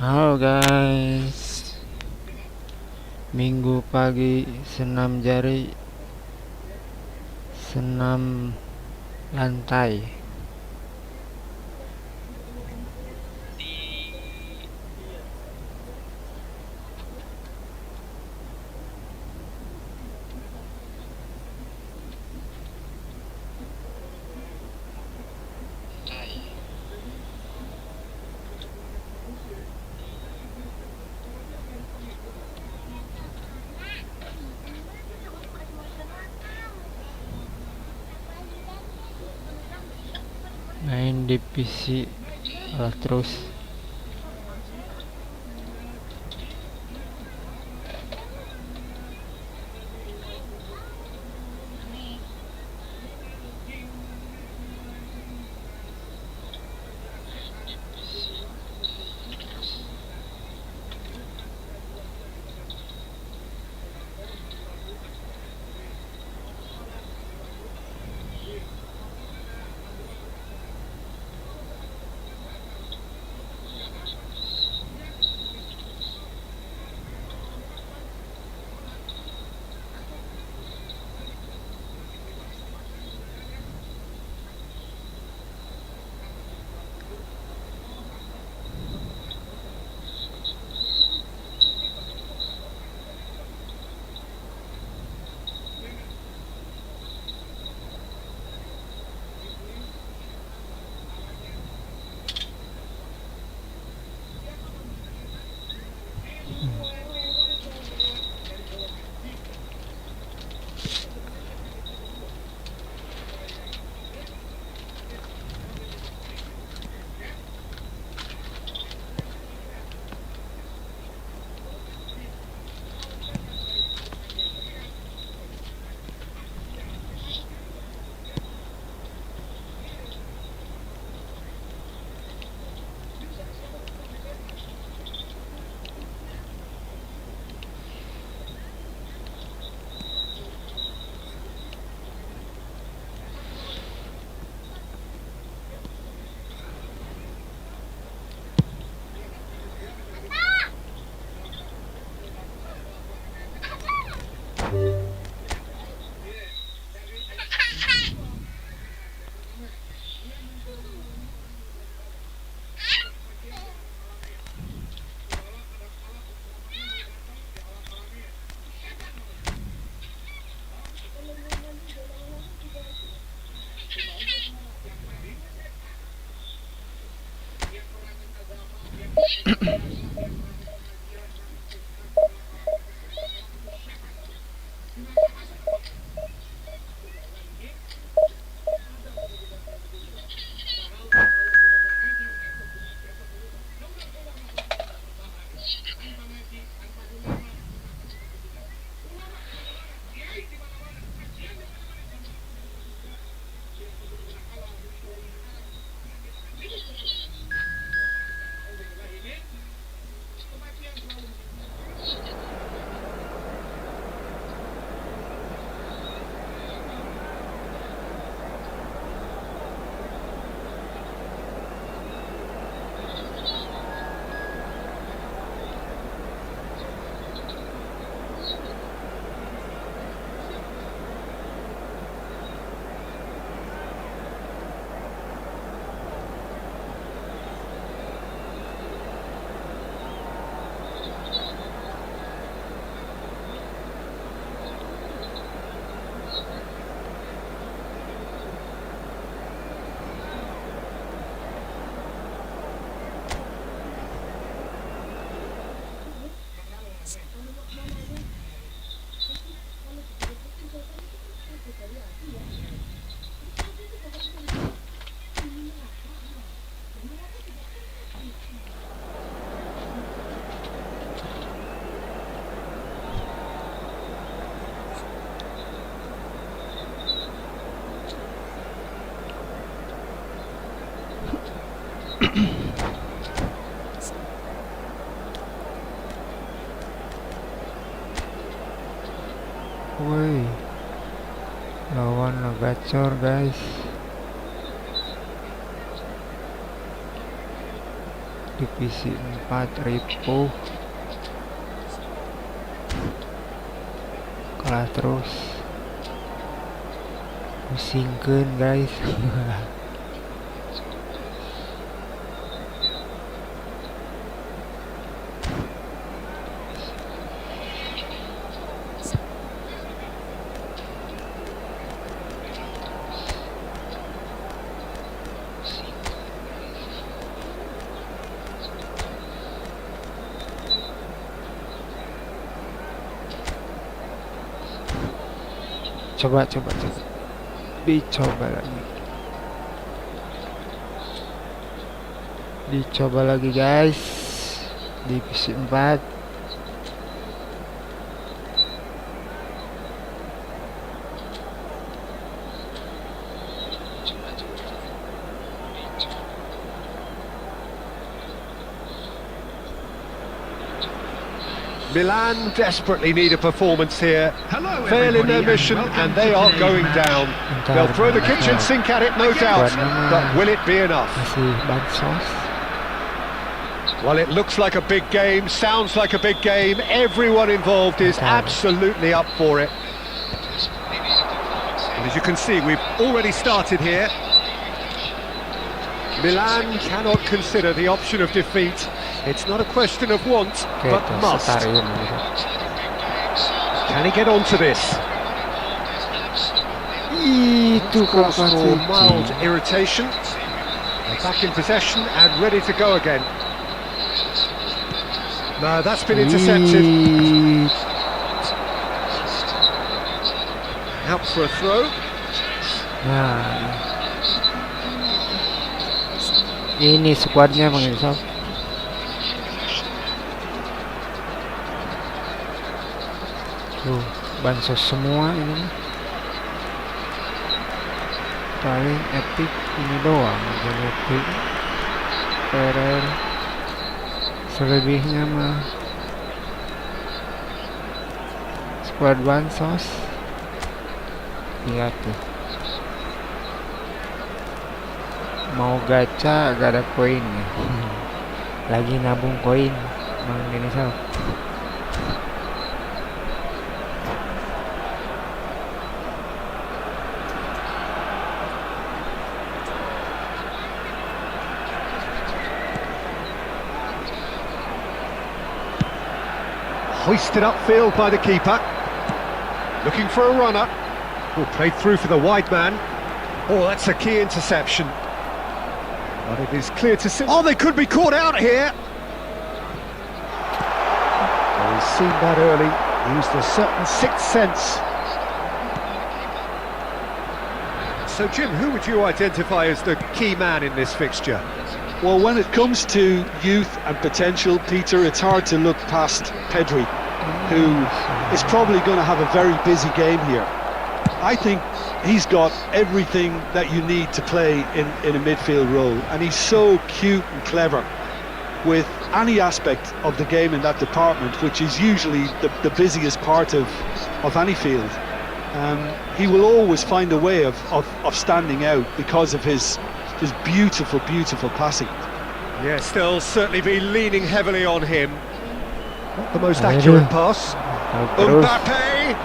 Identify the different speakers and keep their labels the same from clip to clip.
Speaker 1: Halo guys, minggu pagi senam jari, senam lantai. Main di PC terus. Woi, lawan gacor guys. divisi 4 ribu kalah terus, pusingkeun guys. Coba dicoba lagi guys, divisi 4.
Speaker 2: Milan desperately need a performance here. Fail in their mission and they are going down. They'll throw the kitchen sink at it, no doubt, but will it be enough?
Speaker 1: Masih bansos.
Speaker 2: Well, it looks like a big game, sounds like a big game. Everyone involved is absolutely up for it. And as you can see, we've already started here. Milan cannot consider the option of defeat. It's not a question of want, but must. Can he get onto this?
Speaker 1: Itu
Speaker 2: Cause for mild irritation. They're back in possession and ready to go again. No, that's been intercepted. Out for a throw.
Speaker 1: Nah, ini skuadnya pemirsa. Tuh, bansos semua ini. Paling epic ini doang, jadi epic. Baperan. Selebihnya mah skuad bansos. Lihat tuh. Mau gacha gak ada koin ya. Lagi nabung koin Bang Denisal.
Speaker 2: Hoisted upfield by the keeper. Looking for a runner. Oh, played through for the wide man. Oh, that's a key interception. But it is clear to see. Oh, they could be caught out here. Oh, he's seen that early. Used a certain sixth sense. So, Jim, who would you identify as the key man in this fixture?
Speaker 3: Well, when it comes to youth and potential, Peter, it's hard to look past Pedri, who is probably going to have a very busy game here. I think he's got everything that you need to play in a midfield role, and he's so cute and clever with any aspect of the game in that department, which is usually the busiest part of any field. He will always find a way of standing out because of his beautiful passing.
Speaker 2: Yeah, still certainly be leaning heavily on him. Not the most accurate pass. Mbappe!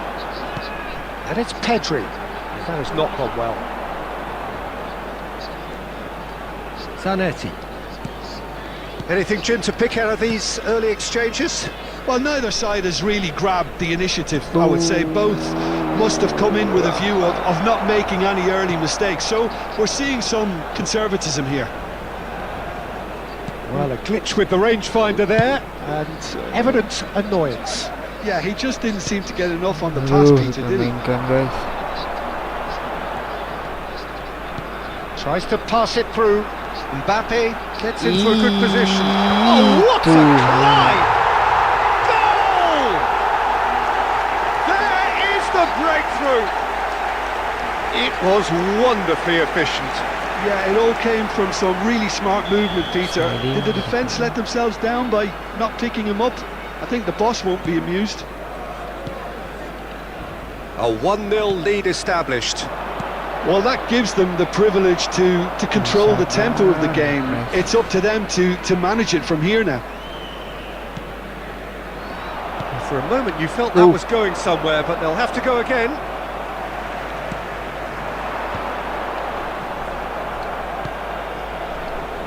Speaker 2: And it's Pedri. That has not gone well. Zanetti. Anything, Jim, to pick out of these early exchanges?
Speaker 3: Well, neither side has really grabbed the initiative, I would say. Both must have come in with a view of not making any early mistakes. So we're seeing some conservatism here.
Speaker 2: Well, a glitch with the rangefinder there, and evident annoyance.
Speaker 3: Yeah, he just didn't seem to get enough on the pass, Peter, did he?
Speaker 2: Tries to pass it through. Mbappe gets into a good position. Oh, what a glide! Goal! There is the breakthrough! It was wonderfully efficient.
Speaker 3: Yeah, it all came from some really smart movement, Peter. Did the defence let themselves down by not picking him up? I think the boss won't be amused.
Speaker 2: A 1-0 lead established.
Speaker 3: Well, that gives them the privilege to control the tempo of the game. It's up to them to manage it from here now.
Speaker 2: For a moment you felt that was going somewhere, but they'll have to go again.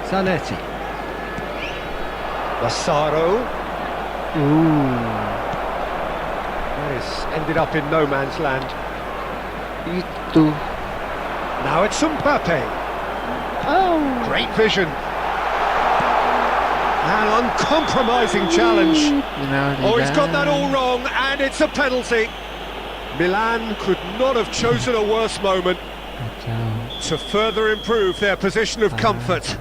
Speaker 2: Zanetti. Massaro. This ended up in no man's land.
Speaker 1: Itu.
Speaker 2: Now it's Mbappe.
Speaker 1: Oh.
Speaker 2: Great vision. An uncompromising challenge. Oh, he's got that all wrong, and it's a penalty. Milan could not have chosen a worse moment to further improve their position of comfort.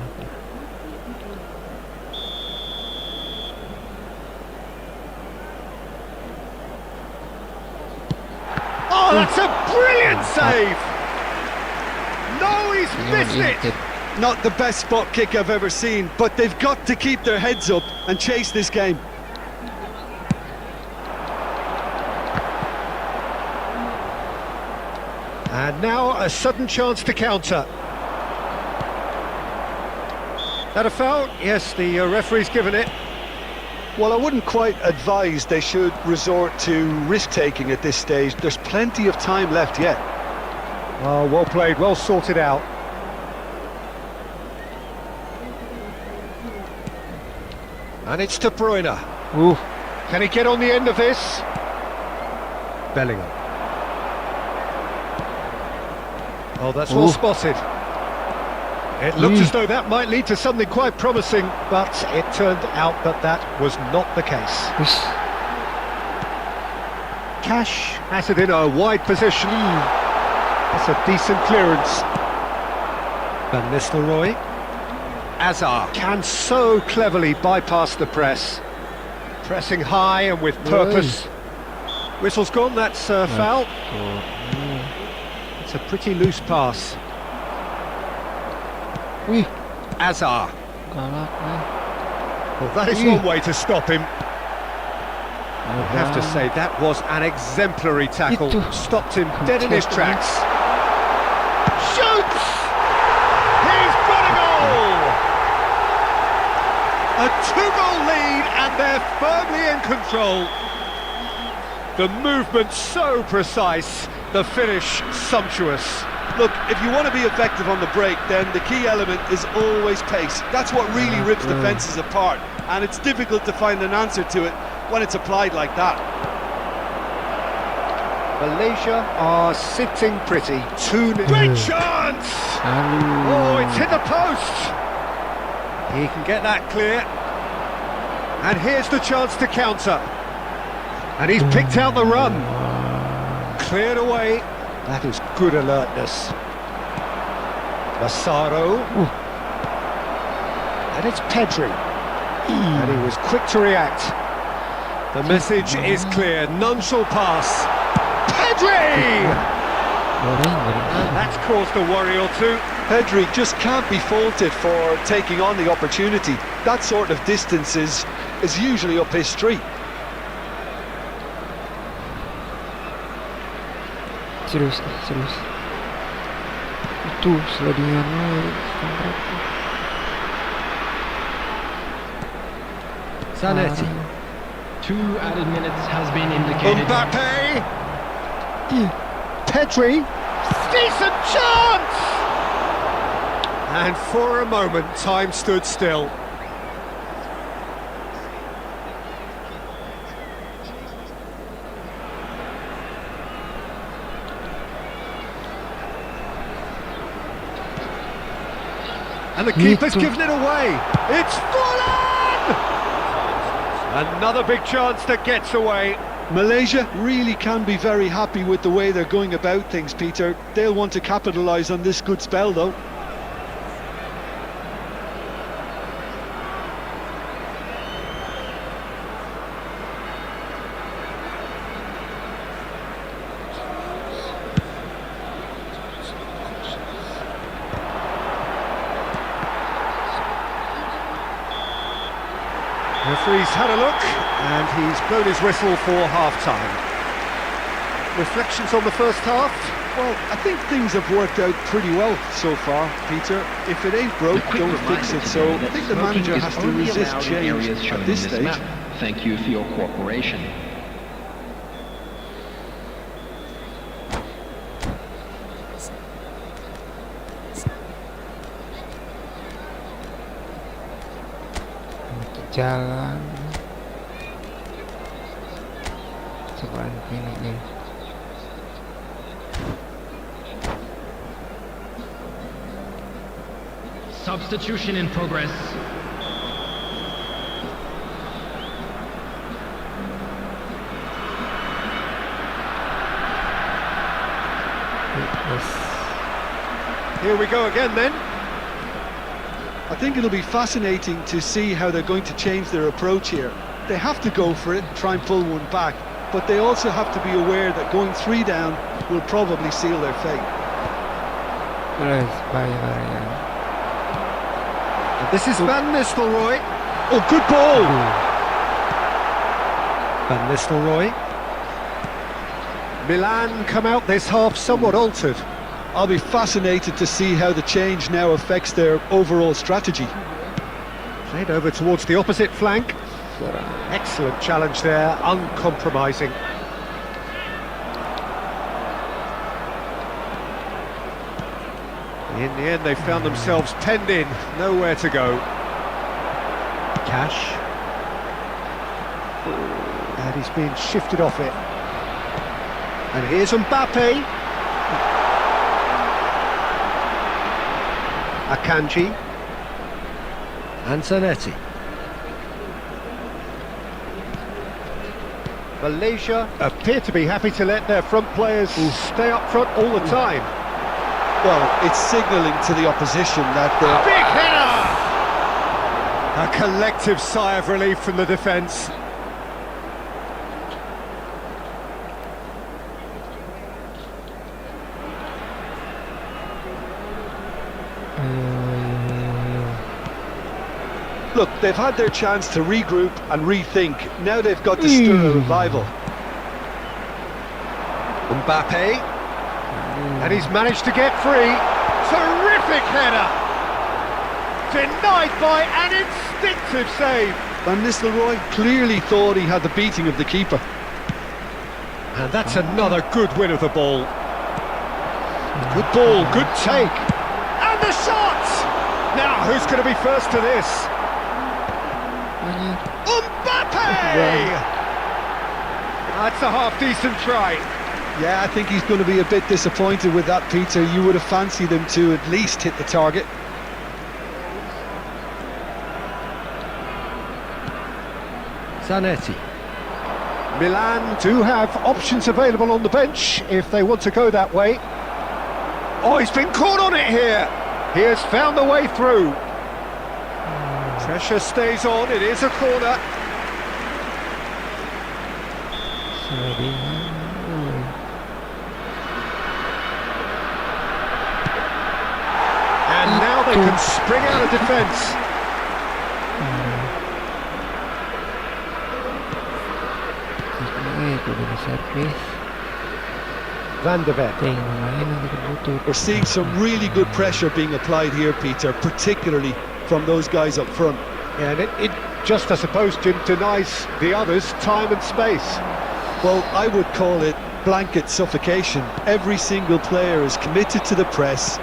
Speaker 2: Oh, that's a brilliant save! No, he's missed it!
Speaker 3: Not the best spot kick I've ever seen, but they've got to keep their heads up and chase this game.
Speaker 2: And now a sudden chance to counter. That a foul? Yes, the referee's given it.
Speaker 3: Well, I wouldn't quite advise they should resort to risk-taking at this stage. There's plenty of time left yet.
Speaker 2: Oh, well played, well sorted out. And it's De Bruyne.
Speaker 1: Ooh.
Speaker 2: Can he get on the end of this? Bellingham. Oh, that's well spotted. It looked as though that might lead to something quite promising, but it turned out that that was not the case. Cash has it in a wide position. That's a decent clearance. Van Nistelrooy. Azar can so cleverly bypass the press. Pressing high and with purpose. Whistle's gone, that's a foul. It's a pretty loose pass. Azar. Well, that is one way to stop him. I have to say, that was an exemplary tackle. Stopped him dead in his tracks. Shoots! He's got a goal! A two-goal lead, and they're firmly in control. The movement so precise, the finish sumptuous.
Speaker 3: Look, if you want to be effective on the break, then the key element is always pace. That's what really rips defences apart, and it's difficult to find an answer to it when it's applied like that.
Speaker 2: Malaysia are sitting pretty. 2-0. Great chance! Oh, it's hit the post! He can get that clear. And here's the chance to counter. And he's picked out the run. Cleared away. That is good alertness. Massaro. And it's Pedri. And he was quick to react. The message is clear. None shall pass. Pedri! And that's caused a worry or two.
Speaker 3: Pedri just can't be faulted for taking on the opportunity. That sort of distance is usually up his street.
Speaker 1: Serius. Itu seladiannya.
Speaker 2: Zanetti.
Speaker 4: 2 added minutes has been indicated.
Speaker 2: Mbappe! Pedri! Decent chance! And for a moment, time stood still. And the keeper's given it away. It's fallen! Another big chance that gets away.
Speaker 3: Malaysia really can be very happy with the way they're going about things, Peter. They'll want to capitalise on this good spell, though.
Speaker 2: Referee's had a look, and he's blown his whistle for half-time. Reflections on the first half?
Speaker 3: Well, I think things have worked out pretty well so far, Peter. If it ain't broke, don't fix it. So I think the manager has to resist change at this stage.
Speaker 4: Thank you for your cooperation.
Speaker 1: Jalan. Cobaan ini.
Speaker 4: Substitution in progress.
Speaker 2: Here we go again then.
Speaker 3: I think it'll be fascinating to see how they're going to change their approach here. They have to go for it, try and pull one back, but they also have to be aware that going 3 down will probably seal their fate.
Speaker 1: Terus Bayern.
Speaker 2: And this is Van Nistelrooy. Oh, good ball! Van Nistelrooy. Milan come out this half somewhat altered.
Speaker 3: I'll be fascinated to see how the change now affects their overall strategy.
Speaker 2: Played over towards the opposite flank. Excellent challenge there, uncompromising. In the end, they found themselves penned in, nowhere to go. Cash. And he's being shifted off it. And here's Mbappe. Akanji. And Zanetti. Malaysia appear to be happy to let their front players stay up front all the time.
Speaker 3: Well, it's signalling to the opposition that they're...
Speaker 2: Big header! A collective sigh of relief from the defence.
Speaker 3: Look, they've had their chance to regroup and rethink. Now they've got to stir a revival.
Speaker 2: Mbappe. And he's managed to get free. Terrific header! Denied by an instinctive save.
Speaker 3: Van Nistelrooy clearly thought he had the beating of the keeper.
Speaker 2: And that's another good win of the ball. Good ball, good take. And the shot! Now, who's going to be first to this? Mbappe! That's a half-decent try.
Speaker 3: Yeah, I think he's going to be a bit disappointed with that, Peter. You would have fancied him to at least hit the target.
Speaker 2: Zanetti. Milan do have options available on the bench if they want to go that way. Oh, he's been caught on it here. He has found the way through. Pressure stays on, it is a corner. And now they can spring out of defence. Van de Ven.
Speaker 3: We're seeing some really good pressure being applied here, Peter, particularly from those guys up front.
Speaker 2: Yeah, and it just, I suppose, Jim, denies the others time and space.
Speaker 3: Well, I would call it blanket suffocation. Every single player is committed to the press,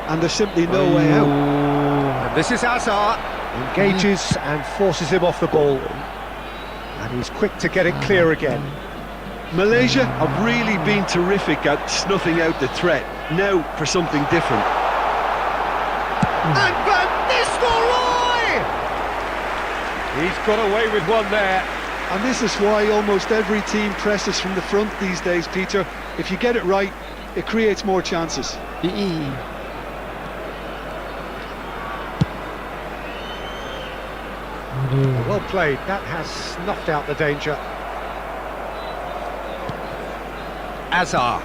Speaker 3: and there's simply no way out.
Speaker 2: And this is Hazard, engages and forces him off the ball. And he's quick to get it clear again.
Speaker 3: Malaysia have really been terrific at snuffing out the threat. Now for something different.
Speaker 2: And Van Nistelrooy! He's got away with one there.
Speaker 3: And this is why almost every team presses from the front these days, Peter. If you get it right, it creates more chances.
Speaker 2: Well played, that has snuffed out the danger. Hazard.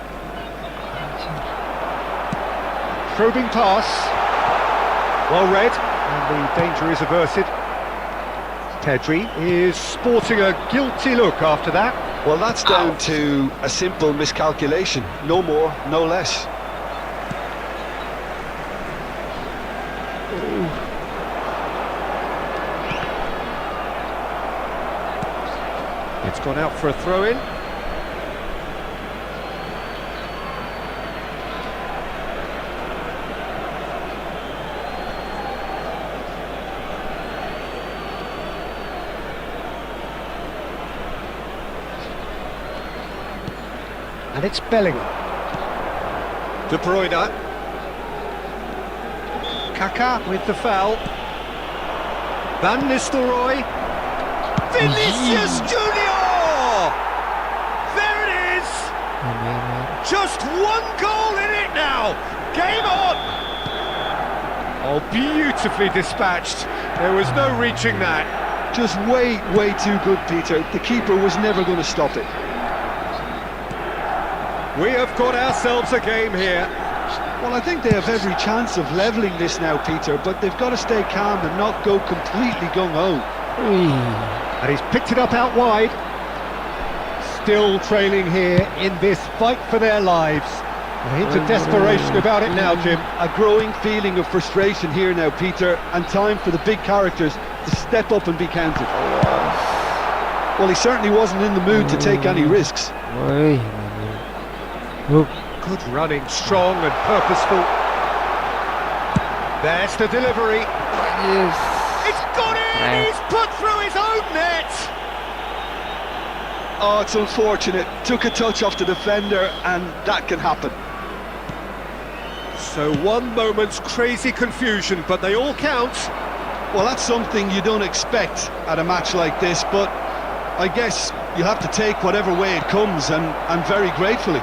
Speaker 2: Probing pass. Well read, and the danger is averted. Pedri is sporting a guilty look after that.
Speaker 3: Well, that's down to a simple miscalculation. No more, no less.
Speaker 2: It's gone out for a throw-in. And it's Bellingham. De Bruyne. Kaká with the foul. Van Nistelrooy. Vinicius Junior! There it is! Just one goal in it now! Game on! Oh, beautifully dispatched. There was no reaching that.
Speaker 3: Just way too good, Peter. The keeper was never going to stop it.
Speaker 2: We have got ourselves a game here.
Speaker 3: Well, I think they have every chance of levelling this now, Peter, but they've got to stay calm and not go completely gung-ho.
Speaker 2: And he's picked it up out wide. Still trailing here in this fight for their lives. A hint of desperation about it now, Jim.
Speaker 3: A growing feeling of frustration here now, Peter, and time for the big characters to step up and be counted. Well, he certainly wasn't in the mood to take any risks.
Speaker 2: Good running, strong and purposeful. There's the delivery.
Speaker 1: Yes.
Speaker 2: It's got in! He's put through his own net!
Speaker 3: Oh, it's unfortunate. Took a touch off the defender, and that can happen.
Speaker 2: So one moment's crazy confusion, but they all count.
Speaker 3: Well, that's something you don't expect at a match like this, but I guess you have to take whatever way it comes, and very gratefully.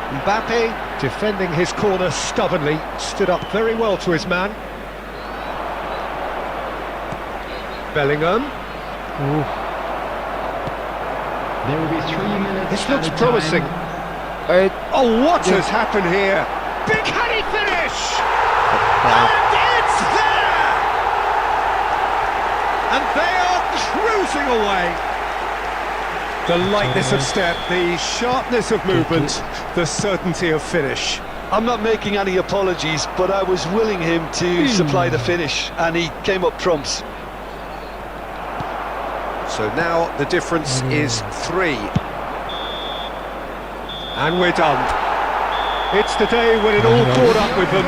Speaker 2: Mbappe, defending his corner stubbornly, stood up very well to his man. Bellingham.
Speaker 4: There will be 3 minutes.
Speaker 2: This looks promising. Oh, what has happened here? Big heady finish! And it's there! And they are cruising away. The lightness of step, the sharpness of movement, the certainty of finish.
Speaker 3: I'm not making any apologies, but I was willing him to supply the finish, and he came up trumps.
Speaker 2: So now the difference is 3. And we're done. It's the day when it all caught up with them.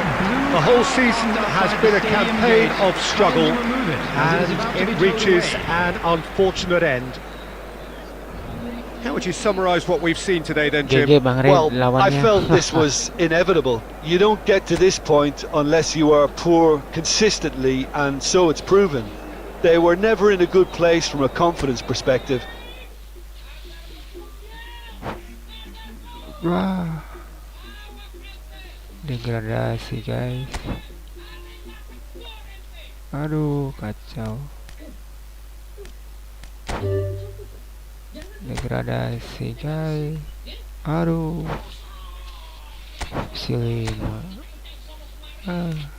Speaker 2: The whole season has been a campaign of struggle, and it reaches an unfortunate end. How would you summarise what we've seen today then, Jim?
Speaker 3: Well, I felt this was inevitable. You don't get to this point unless you are poor consistently, and so it's proven. They were never in a good place from a confidence perspective.
Speaker 1: Wah. Degradasi, guys. Aduh, kacau. Degradasi, guys. Aduh. Si 5.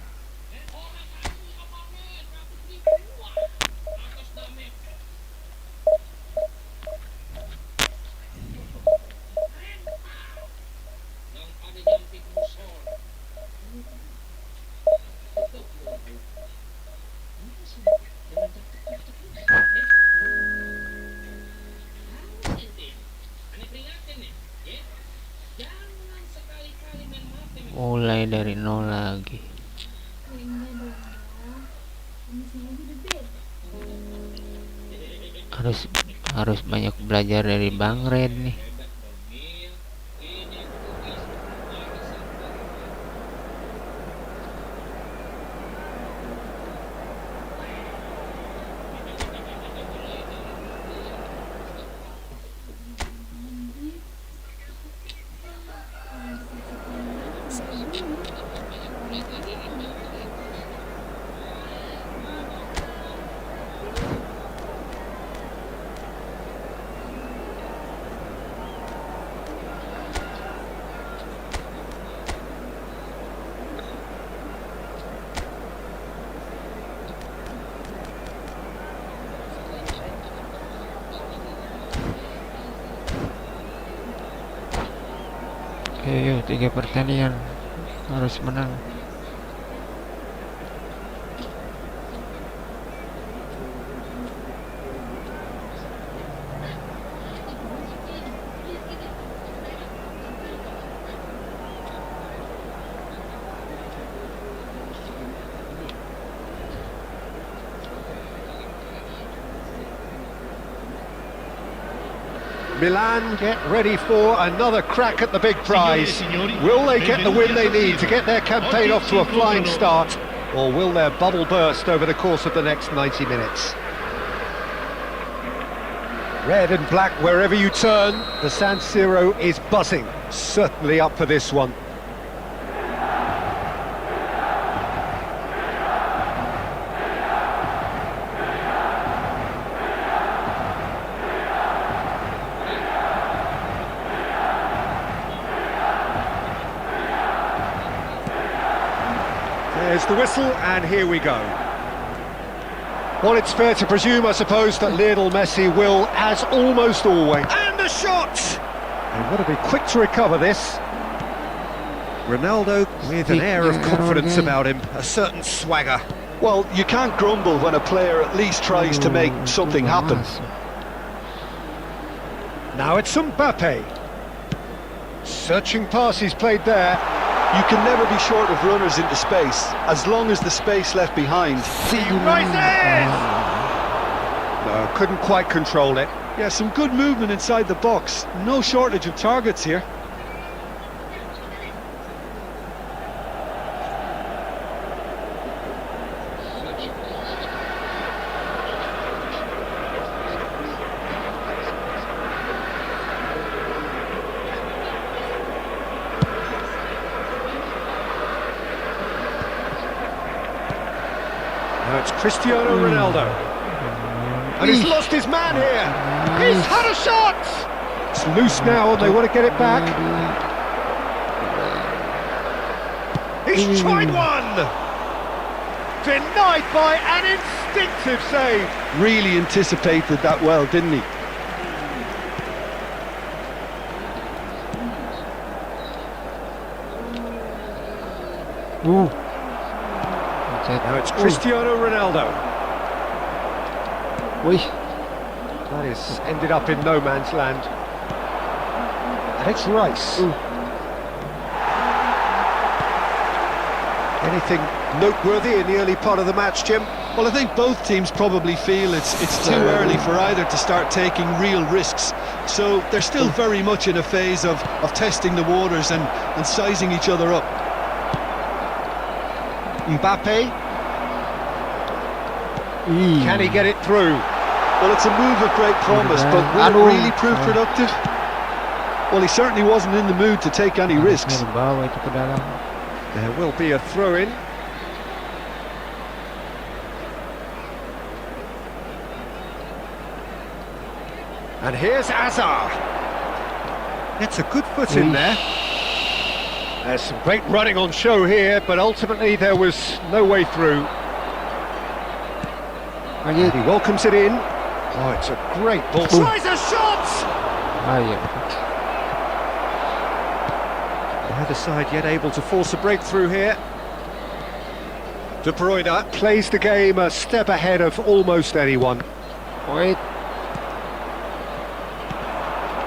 Speaker 1: Mulai dari nol lagi. Harus banyak belajar dari Bang Red nih. Yuk 3 pertandingan harus menang.
Speaker 2: Milan get ready for another crack at the big prize. Will they get the win they need to get their campaign off to a flying start, or will their bubble burst over the course of the next 90 minutes? Red and black wherever you turn, the San Siro is buzzing. Certainly up for this one. There's the whistle, and here we go. Well, it's fair to presume, I suppose, that Lionel Messi will, as almost always. And a shot! They've got to be quick to recover this. Ronaldo with an air of confidence about him, a certain swagger.
Speaker 3: Well, you can't grumble when a player at least tries to make something happen.
Speaker 2: Now it's Mbappe. Searching pass he's played there.
Speaker 3: You can never be short of runners into space, as long as the space left behind.
Speaker 2: He rises! No, couldn't quite control it.
Speaker 3: Yeah, some good movement inside the box. No shortage of targets here.
Speaker 2: Now it's Cristiano Ronaldo. And he's lost his man here. He's had a shot! It's loose now and they want to get it back. He's tried one! Denied by an instinctive save.
Speaker 3: Really anticipated that well, didn't he?
Speaker 2: Now it's Cristiano Ronaldo.
Speaker 1: Ui.
Speaker 2: That is ended up in no man's land. And it's Rice. Anything noteworthy in the early part of the match, Jim?
Speaker 3: Well, I think both teams probably feel it's too early for either to start taking real risks. So they're still very much in a phase of testing the waters and sizing each other up.
Speaker 2: Mbappe. Can he get it through?
Speaker 3: Well, it's a move of great promise, but will it really prove productive? Well, he certainly wasn't in the mood to take any risks.
Speaker 2: There will be a throw-in. And here's Azar. Gets a good foot in there. There's some great running on show here, but ultimately there was no way through. And he welcomes it in. Oh, it's a great ball. Tries a shot! Neither side yet able to force a breakthrough here. De Bruyne plays the game a step ahead of almost anyone.
Speaker 1: Wait.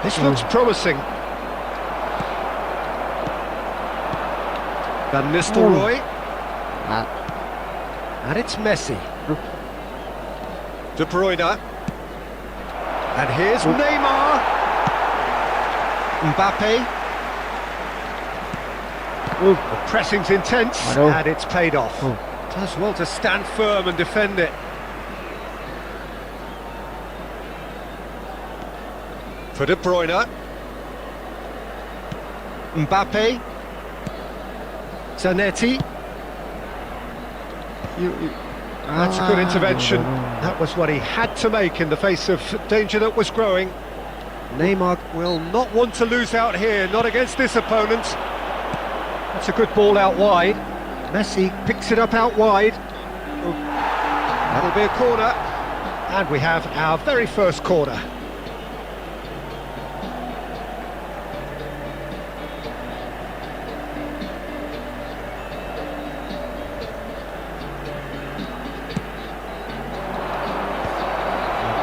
Speaker 2: This looks promising. Van Nistelrooy. And it's Messi. De Bruyne. And here's Neymar. Mbappe. The pressing's intense, and it's paid off. Does well to stand firm and defend it. For De Bruyne. Mbappe. Zanetti. That's a good intervention. That was what he had to make in the face of danger that was growing. Neymar will not want to lose out here, not against this opponent. That's a good ball out wide. Messi picks it up out wide. That'll be a corner. And we have our very first corner.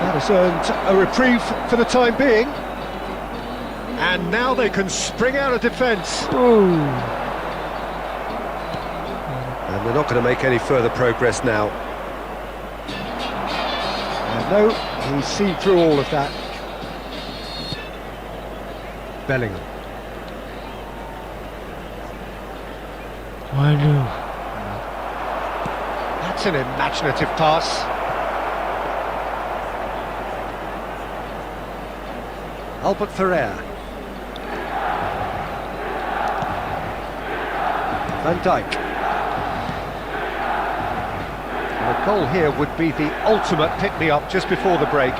Speaker 2: That has earned a reprieve for the time being. And now they can spring out of defence. And they're not going to make any further progress now. And no, he's seen through all of that. Bellingham.
Speaker 1: Waduh.
Speaker 2: That's an imaginative pass. Albert Ferrer. Van Dijk. And a goal here would be the ultimate pick-me-up just before the break.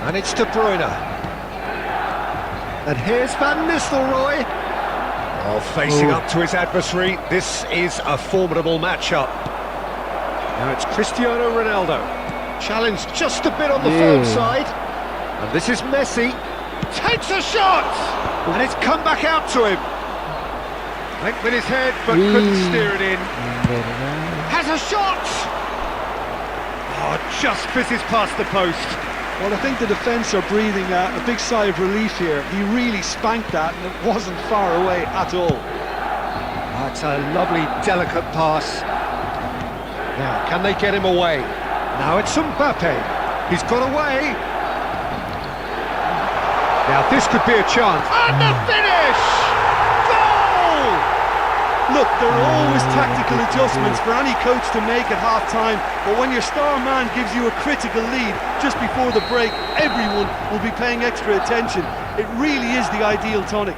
Speaker 2: And it's De Bruyne. And here's Van Nistelrooy. Oh, facing up to his adversary, this is a formidable matchup. Now it's Cristiano Ronaldo. Challenged just a bit on the firm side. And this is Messi. Takes a shot! And it's come back out to him. Went with his head, but couldn't steer it in. Has a shot! Oh, just fizzes past the post.
Speaker 3: Well, I think the defence are breathing a big sigh of relief here. He really spanked that, and it wasn't far away at all.
Speaker 2: That's a lovely, delicate pass. Now, can they get him away? Now it's Mbappe. He's got away. Now, this could be a chance. And the finish! Goal!
Speaker 3: Look, there are always tactical adjustments for any coach to make at half-time, but when your star man gives you a critical lead just before the break, everyone will be paying extra attention. It really is the ideal tonic.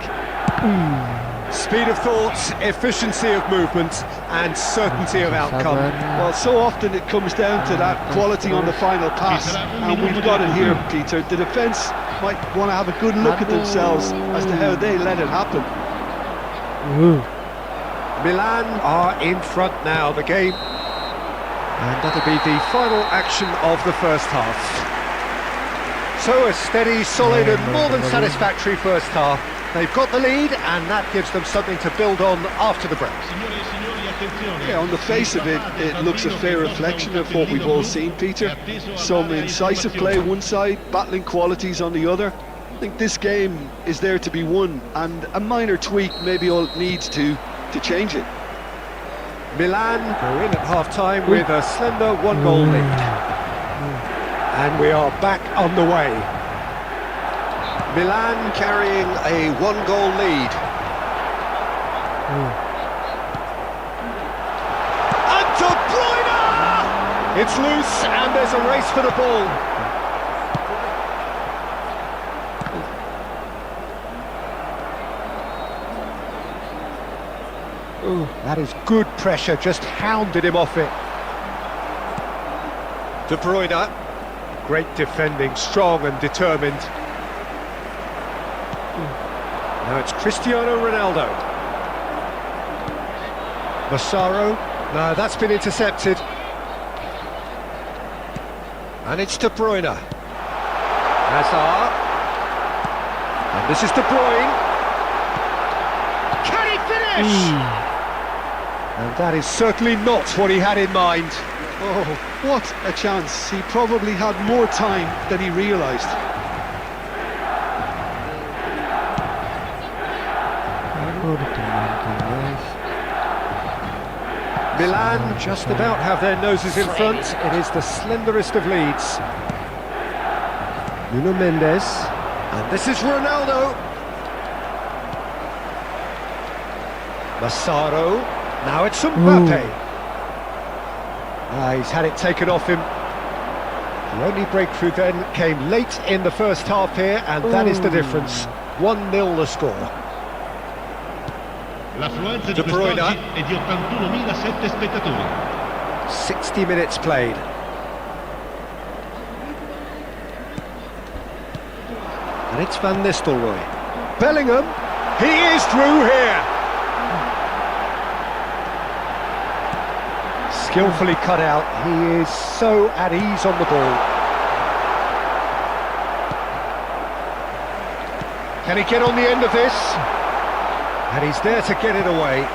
Speaker 2: Speed of thought, efficiency of movement, and certainty of outcome.
Speaker 3: Well, so often it comes down to that quality on the final pass, and we've got it here, Peter. The defence might want to have a good look at themselves as to how they let it happen.
Speaker 2: Milan are in front now, the game. And that'll be the final action of the first half. So a steady, solid and more than satisfactory first half. They've got the lead and that gives them something to build on after the break.
Speaker 3: Yeah, on the face of it, it looks a fair reflection of what we've all seen, Peter. Some incisive play one side, battling qualities on the other. I think this game is there to be won, and a minor tweak maybe all it needs to change it.
Speaker 2: Milan go in at half-time with a slender one-goal lead. And we are back on the way. Milan carrying a one-goal lead. And De Bruyne! It's loose and there's a race for the ball. That is good pressure, just hounded him off it. De Bruyne, great defending, strong and determined. Now it's Cristiano Ronaldo. Massaro, no, that's been intercepted. And it's De Bruyne. Hazard. And this is De Bruyne. Can he finish? And that is certainly not what he had in mind.
Speaker 3: Oh, what a chance. He probably had more time than he realised.
Speaker 2: Milan just about have their noses in front. It is the slenderest of leads. Nuno Mendes. And this is Ronaldo. Massaro. Now it's Mbappe. He's had it taken off him. The only breakthrough then came late in the first half here, and that is the difference. 1-0 the score.
Speaker 5: L'affluenza
Speaker 2: De
Speaker 5: di
Speaker 2: Bruyne.
Speaker 5: quest'oggi è di 81.007 spettatori.
Speaker 2: 60 minutes played. And it's Van Nistelrooy. Bellingham, he is through here. Skillfully cut out, he is so at ease on the ball. Can he get on the end of this? And he's there to get it away.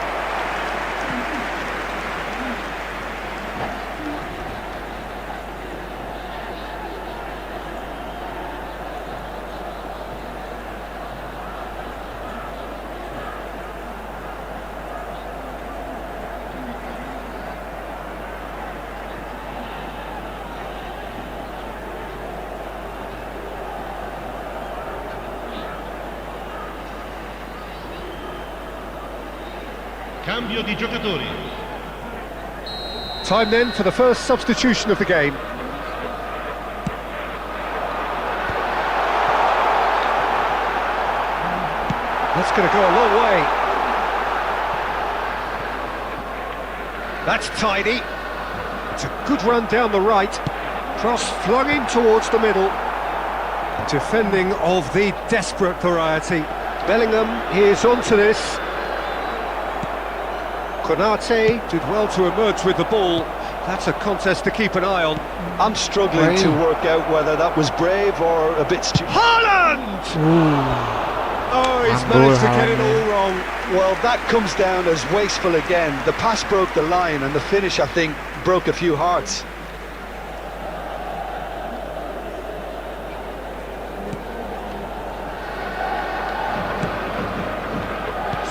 Speaker 5: Cambio di giocatori.
Speaker 2: Time then for the first substitution of the game. That's going to go a long way. That's tidy. It's a good run down the right. Cross flung in towards the middle. Defending of the desperate variety. Bellingham is onto this. Konate did well to emerge with the ball. That's a contest to keep an eye on.
Speaker 3: I'm struggling to work out whether that was brave or a bit stupid.
Speaker 2: Haaland! Oh, he's managed to get it all wrong.
Speaker 3: Well, that comes down as wasteful again. The pass broke the line and the finish, I think, broke a few hearts.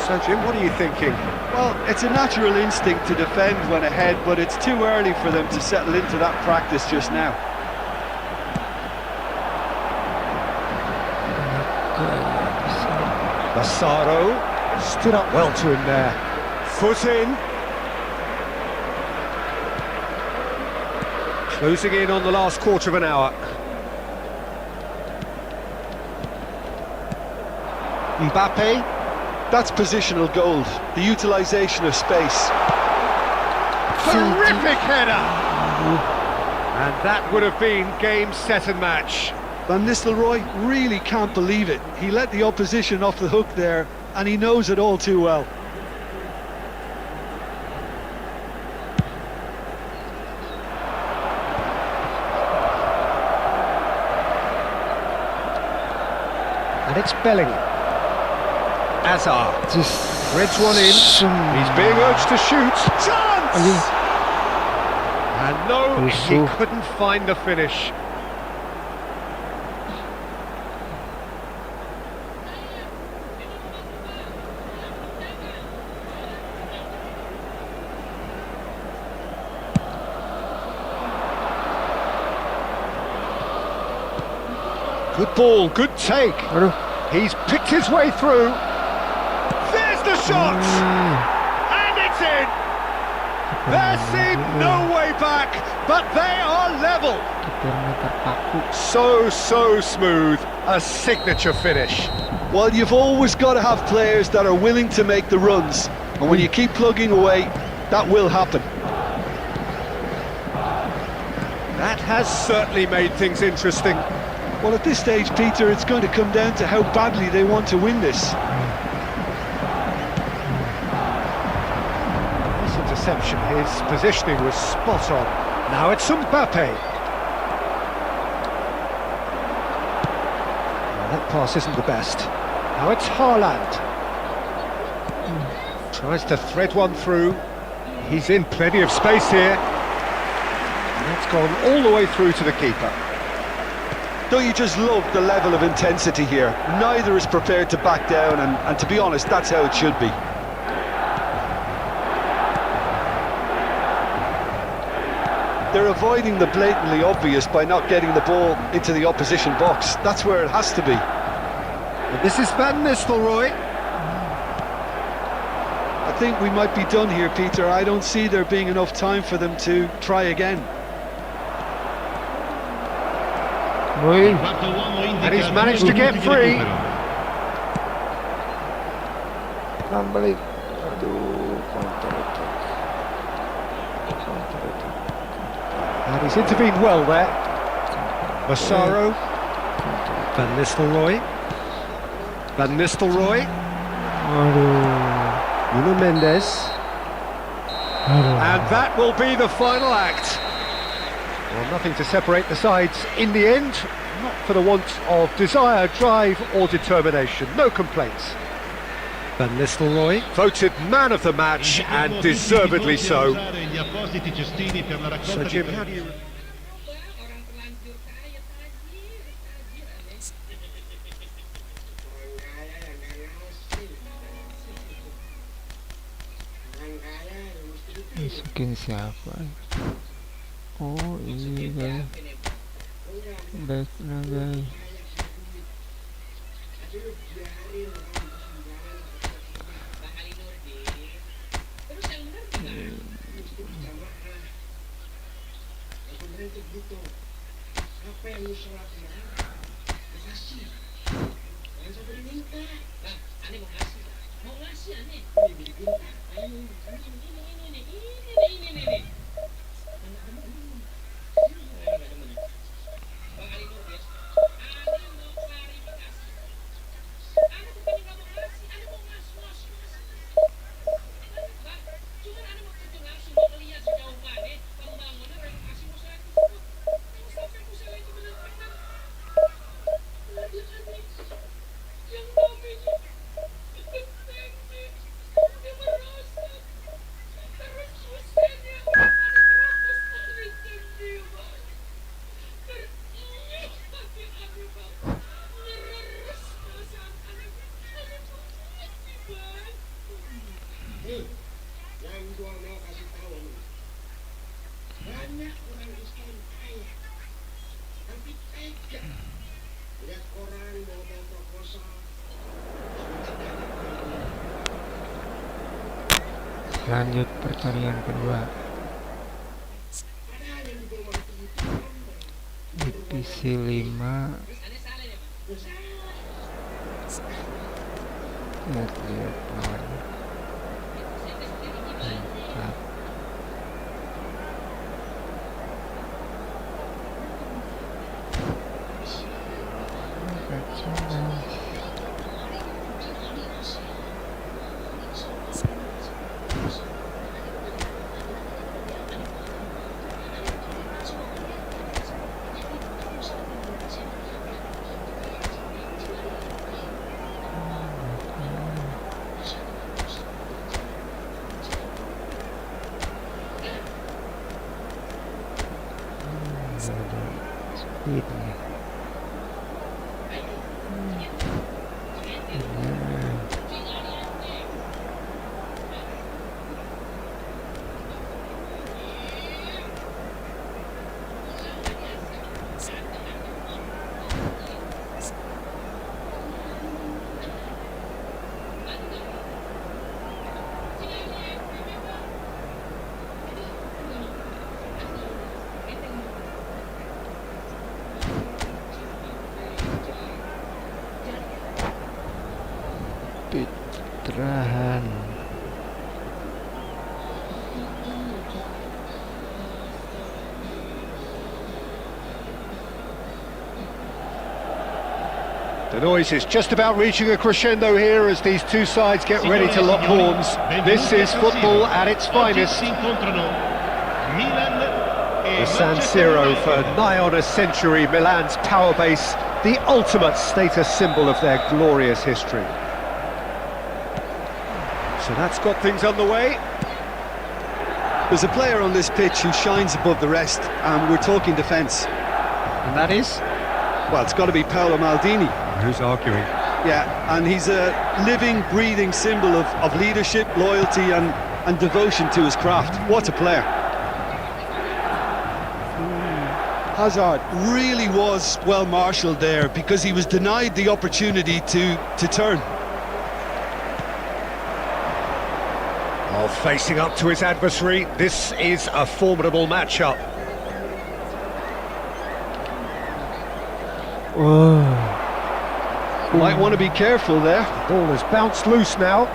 Speaker 2: So, Jim, what are you thinking?
Speaker 3: Well, it's a natural instinct to defend when ahead, but it's too early for them to settle into that practice just now.
Speaker 2: Massaro stood up well to him there. Foot in. Closing in on the last quarter of an hour. Mbappe.
Speaker 3: That's positional gold, the utilisation of space.
Speaker 2: Terrific header! And that would have been game, set and match.
Speaker 3: Van Nistelrooy really can't believe it. He let the opposition off the hook there, and he knows it all too well.
Speaker 2: And it's Bellingham. Hazard
Speaker 1: Just
Speaker 2: threads one in. He's being urged to shoot. Chance! And no, he couldn't find the finish. Good ball, good take. He's picked his way through. There's the shot! And it's in! There seemed no way back, but they are level. So smooth. A signature finish.
Speaker 3: Well, you've always got to have players that are willing to make the runs. And when you keep plugging away, that will happen.
Speaker 2: That has certainly made things interesting.
Speaker 3: Well, at this stage, Peter, it's going to come down to how badly they want to win this.
Speaker 2: Nice interception. His positioning was spot on. Now it's Mbappe. That pass isn't the best. Now it's Haaland. Tries to thread one through. He's in plenty of space here. And that's gone all the way through to the keeper.
Speaker 3: Don't you just love the level of intensity here? Neither is prepared to back down, and to be honest, that's how it should be. They're avoiding the blatantly obvious by not getting the ball into the opposition box. That's where it has to be.
Speaker 2: And this is Van Nistelrooy.
Speaker 3: I think we might be done here, Peter. I don't see there being enough time for them to try again.
Speaker 2: And he's managed to get free.
Speaker 1: Balik. Aduh, counter attack.
Speaker 2: And he's intervened well there. Massaro. Van Nistelrooy. Van Nistelrooy.
Speaker 1: Aduh.
Speaker 2: Nuno Mendes.
Speaker 1: Aduh.
Speaker 2: And that will be the final act. Well, nothing to separate the sides in the end. Not for the want of desire, drive or determination. No complaints. Van Nistelrooy voted man of the match, and deservedly so. So Jim, how do you...
Speaker 6: Orang terlanjur kaya tajir. Orang kaya yang dari hasil. Orang kaya yang mesti dipilih.
Speaker 1: Masukin siapa? Oh, ini guys. Baik na guys.
Speaker 6: kayak gitu. Apa yang lu sholat ya? Makasih. Jangan sampai diminta. Nah, aneh mau ngasih. Mau ngasih aneh. Ini diminta. Ayo, ini. Bang Ali Nur ya. Aneh mau klarifikasi. Aneh bukannya nggak mau ngasih, aneh mau ngas. Bang, cuman aneh mau terjun langsung mau ngeliat sejauh mana pembangunan renovasi musola tersebut. Kalau sampai musola itu benar-benar dia aneh yang namanya benteng dia merosot terus susahnya pada terobos benteng dia bang teriak hati aneh bang ngeres perasaan aneh makasih bang. Yang gua mau kasih tahu nih, banyak orang Islam kaya tapi tega lihat orang bawa proposal.
Speaker 1: Lanjut pertandingan kedua.
Speaker 6: Padahal yang di rumah itu
Speaker 1: Divisi 5. Lihat lawannya. Mantap. Speednya. Pitrahan.
Speaker 2: The noise is just about reaching a crescendo here as these two sides get ready to lock horns. This is football at its finest.
Speaker 5: Si incontrano Milan
Speaker 2: The
Speaker 5: e
Speaker 2: San
Speaker 5: Manchester
Speaker 2: Siro
Speaker 5: United.
Speaker 2: for nigh on a century, Milan's power base, the ultimate status symbol of their glorious history. So that's got things underway.
Speaker 3: There's a player on this pitch who shines above the rest, and we're talking defence.
Speaker 2: And that is?
Speaker 3: Well, it's got to be Paolo Maldini.
Speaker 2: Who's arguing?
Speaker 3: Yeah, and he's a living, breathing symbol of leadership, loyalty and devotion to his craft. What a player. Hazard really was well marshalled there because he was denied the opportunity to turn.
Speaker 2: Oh, facing up to his adversary, this is a formidable matchup.
Speaker 1: Oh.
Speaker 3: Might want to be careful there.
Speaker 2: The ball has bounced loose now.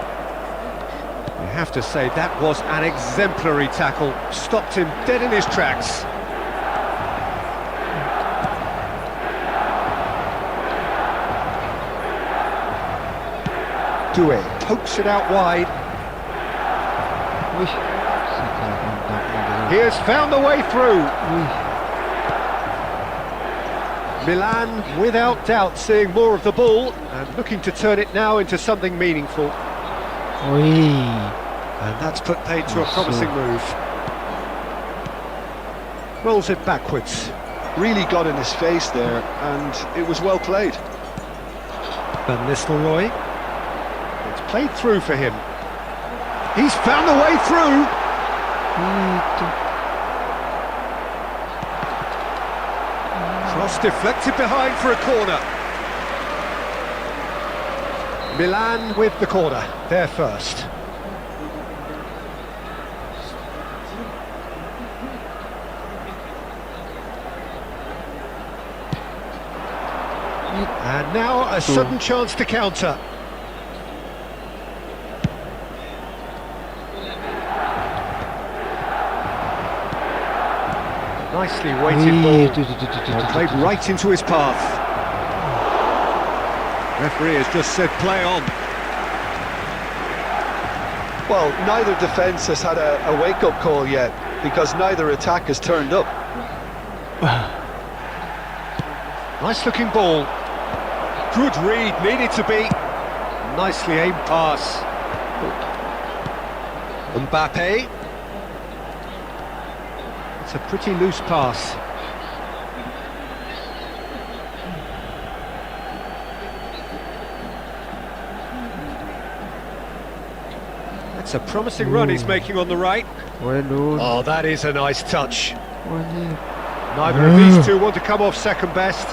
Speaker 2: You have to say that was an exemplary tackle. Stopped him dead in his tracks. Doué pokes it out wide.
Speaker 1: Wih, sekali kontaknya dulu.
Speaker 2: He has found the way through.
Speaker 1: Wih,
Speaker 2: Milan, without doubt, seeing more of the ball and looking to turn it now into something meaningful.
Speaker 1: wih.
Speaker 2: And that's put paid to a promising move. Rolls it backwards.
Speaker 3: Really got in his face there, and it was well played.
Speaker 2: Van Nistelrooy. It's played through for him. He's found the way through.
Speaker 1: Itu.
Speaker 2: Cross deflected behind for a corner. Milan with the corner, they're first. And now a sudden chance to counter. Nicely weighted ball. Well, played right into his path. Referee has just said play on.
Speaker 3: Well, neither defence has had a wake-up call yet, because neither attack has turned up.
Speaker 2: Nice looking ball. Good read, needed to be. Nicely aimed pass. Mbappe. It's a pretty loose pass. It's a promising run he's making on the right.
Speaker 1: Well done.
Speaker 2: Oh, that is a nice touch.
Speaker 1: Anjir.
Speaker 2: Neither of these two want to come off second best.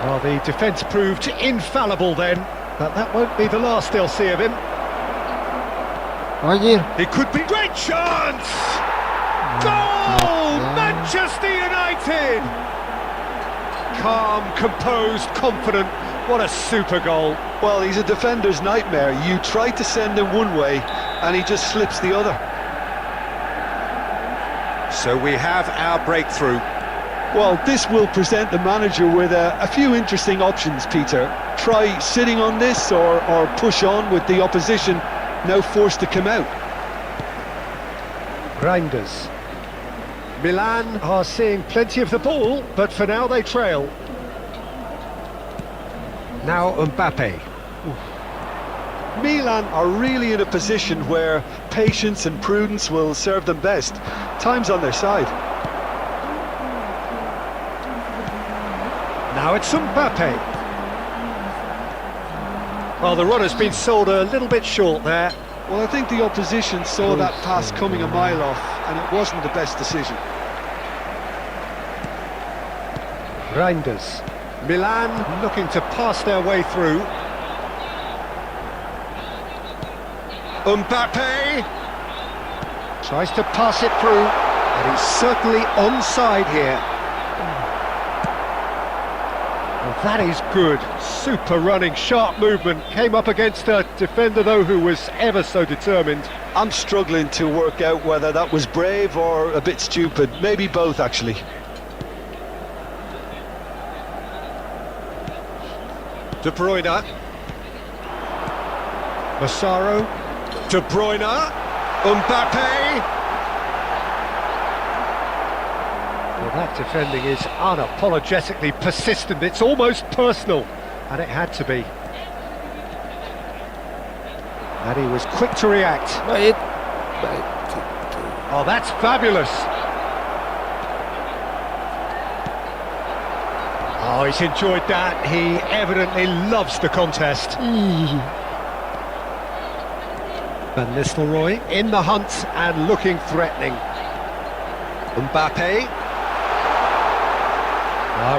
Speaker 2: Well, the defence proved infallible then, but that won't be the last they'll see of him.
Speaker 1: Anjir.
Speaker 2: It could be great chance! Goal! Manchester United! Calm, composed, confident. What a super goal.
Speaker 3: Well, he's a defender's nightmare. You try to send him one way, and he just slips the other.
Speaker 2: So we have our breakthrough.
Speaker 3: Well, this will present the manager with a few interesting options, Peter. Try sitting on this or push on with the opposition now forced to come out.
Speaker 2: Grinders. Milan are seeing plenty of the ball, but for now they trail. Now Mbappe.
Speaker 3: Milan are really in a position where patience and prudence will serve them best. Time's on their side.
Speaker 2: Now it's Mbappe. Well, the runner's been sold a little bit short there.
Speaker 3: Well, I think the opposition saw that pass coming a mile off, and it wasn't the best decision.
Speaker 2: Grinders. Milan looking to pass their way through. Mbappe tries to pass it through, and he's certainly onside here. Well, that is good. Super running, sharp movement. Came up against a defender, though, who was ever so determined.
Speaker 3: I'm struggling to work out whether that was brave or a bit stupid. Maybe both, actually.
Speaker 2: De Bruyne. Massaro. De Bruyne. Mbappe. Well, that defending is unapologetically persistent. It's almost personal, and it had to be. And he was quick to react.
Speaker 1: Baik.
Speaker 2: Oh, that's fabulous. Oh, he's enjoyed that. He evidently loves the contest. Van Nistelrooy in the hunt and looking threatening. Mbappe.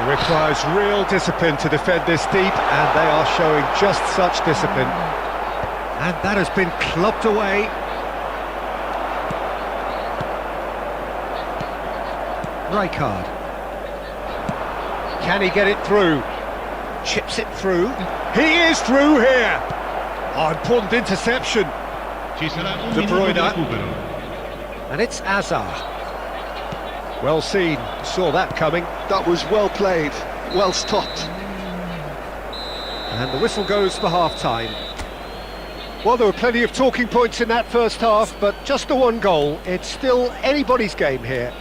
Speaker 2: Requires real discipline to defend this deep, and they are showing just such discipline. And that has been clubbed away. Rijkaard. Can he get it through? Chips it through. He is through here. Oh, important interception.
Speaker 5: Ci sarà un
Speaker 2: De
Speaker 5: minuto
Speaker 2: Bruyne.
Speaker 5: di recupero.
Speaker 2: And it's Azar. Well seen. Saw that coming.
Speaker 3: That was well played, well stopped.
Speaker 2: And the whistle goes for half-time. Well, there were plenty of talking points in that first half, but just the one goal. It's still anybody's game here.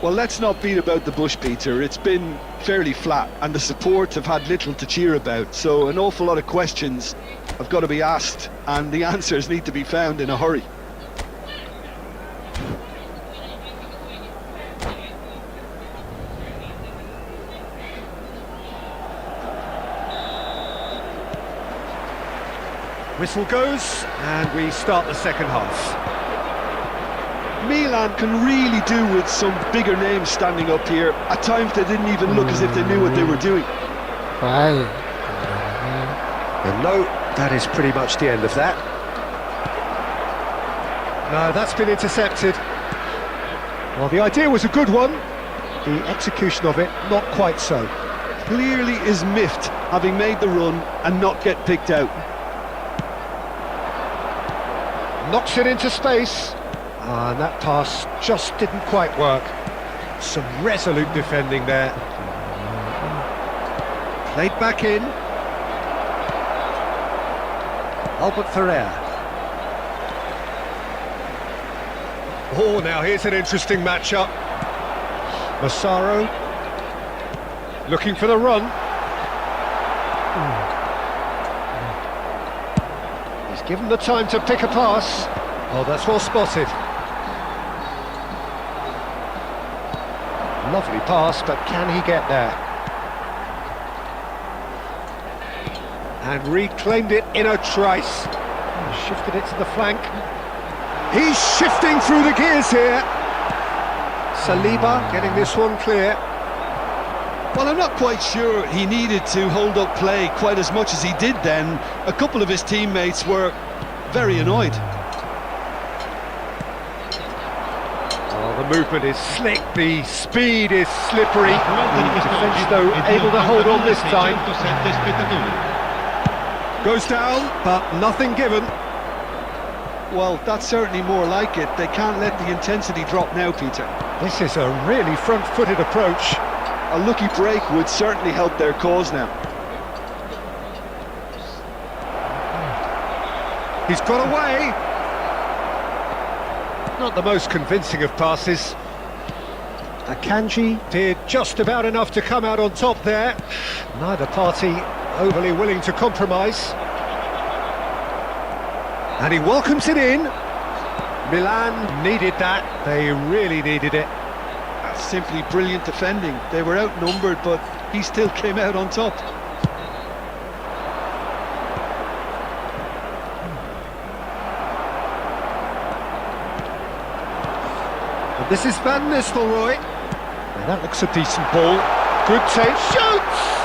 Speaker 3: Well, let's not beat about the bush, Peter. It's been fairly flat, and the support have had little to cheer about, so an awful lot of questions have got to be asked, and the answers need to be found in a hurry.
Speaker 2: Whistle goes, and we start the second half.
Speaker 3: Milan can really do with some bigger names standing up here. At times they didn't even look as if they knew what they were doing.
Speaker 1: Baik.
Speaker 2: And no, that is pretty much the end of that. No, that's been intercepted. Well, the idea was a good one. The execution of it, not quite so.
Speaker 3: clearly is miffed, having made the run and not get picked out.
Speaker 2: Knocks it into space. And that pass just didn't quite work. Some resolute defending there. Played back in. Albert Ferrer. Oh, now here's an interesting matchup. Massaro looking for the run. He's given the time to pick a pass. Oh, that's well spotted. Lovely pass, but can he get there? And reclaimed it in a trice. Shifted it to the flank. He's shifting through the gears here. Saliba getting this one clear.
Speaker 3: Well, I'm not quite sure he needed to hold up play quite as much as he did then. A couple of his teammates were very annoyed.
Speaker 2: Oh, the movement is slick, the speed is slippery. The defence, though, able to hold on this time.
Speaker 5: 607 spettatori.
Speaker 2: Goes down, but nothing given.
Speaker 3: Well, that's certainly more like it. They can't let the intensity drop now, Peter.
Speaker 2: This is a really front-footed approach.
Speaker 3: A lucky break would certainly help their cause now.
Speaker 2: He's got away. Not the most convincing of passes. Akanji did just about enough to come out on top there. Neither party overly willing to compromise. And he welcomes it in. Milan needed that. They really needed it.
Speaker 3: That's simply brilliant defending. They were outnumbered, but he still came out on top.
Speaker 2: And this is Van Nistelrooy. Now that looks a decent ball. Good take. Shoots!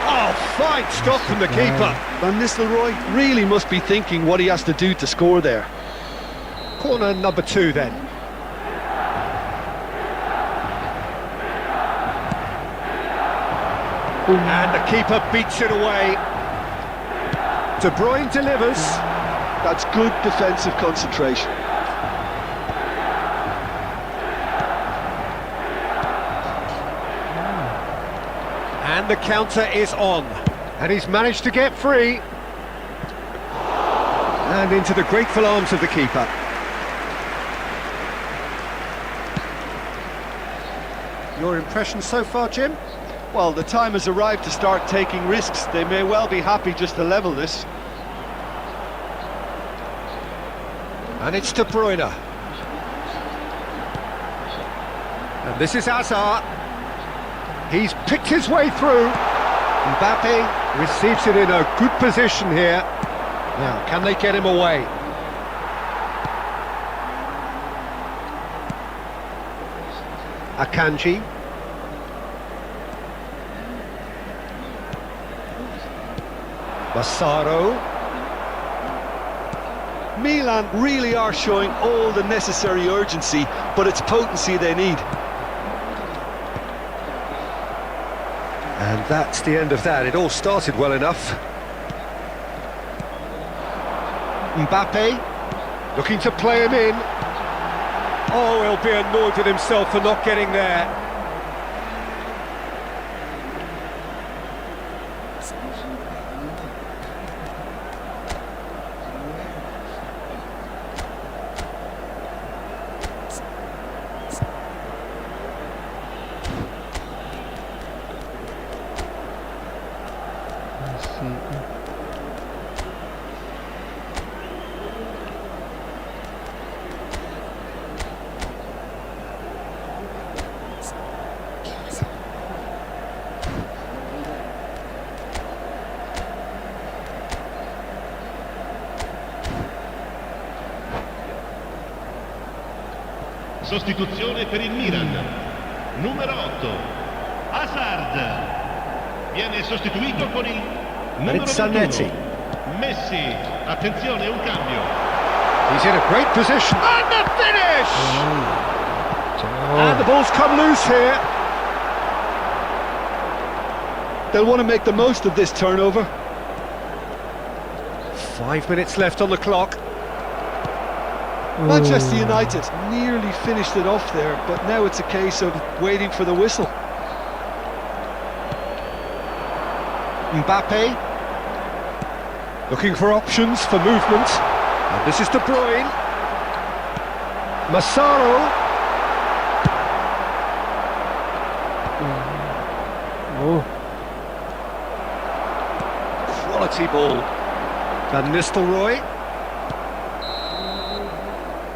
Speaker 2: Oh, fine stop from the keeper.
Speaker 3: Van Nistelrooy really must be thinking what he has to do to score there.
Speaker 2: Corner number 2 then. And the keeper beats it away. De Bruyne delivers.
Speaker 3: That's good defensive concentration.
Speaker 2: And the counter is on. And he's managed to get free. And into the grateful arms of the keeper. Your impression so far, Jim?
Speaker 3: Well, the time has arrived to start taking risks. They may well be happy just to level this.
Speaker 2: And it's De Bruyne. And this is Hazard. He's picked his way through. Mbappe receives it in a good position here. Now, can they get him away? Akanji. Massaro.
Speaker 3: Milan really are showing all the necessary urgency, but it's potency they need.
Speaker 2: And that's the end of that. It all started well enough. Mbappe looking to play him in. Oh, he'll be annoyed with himself for not getting there.
Speaker 5: Sostituzione per il Milan. Numero 8. Hazard. Viene sostituito con il numero 21. Messi. Attenzione, un cambio.
Speaker 2: He's in a great position. And the finish! And the ball's come loose here.
Speaker 3: They'll want to make the most of this turnover.
Speaker 2: 5 minutes left on the clock.
Speaker 3: Manchester United nearly finished it off there, but now it's a case of waiting for the whistle.
Speaker 2: Mbappe. Looking for options for movement. And this is De Bruyne. Massaro.
Speaker 1: Oh,
Speaker 2: Quality ball. Van Nistelrooy.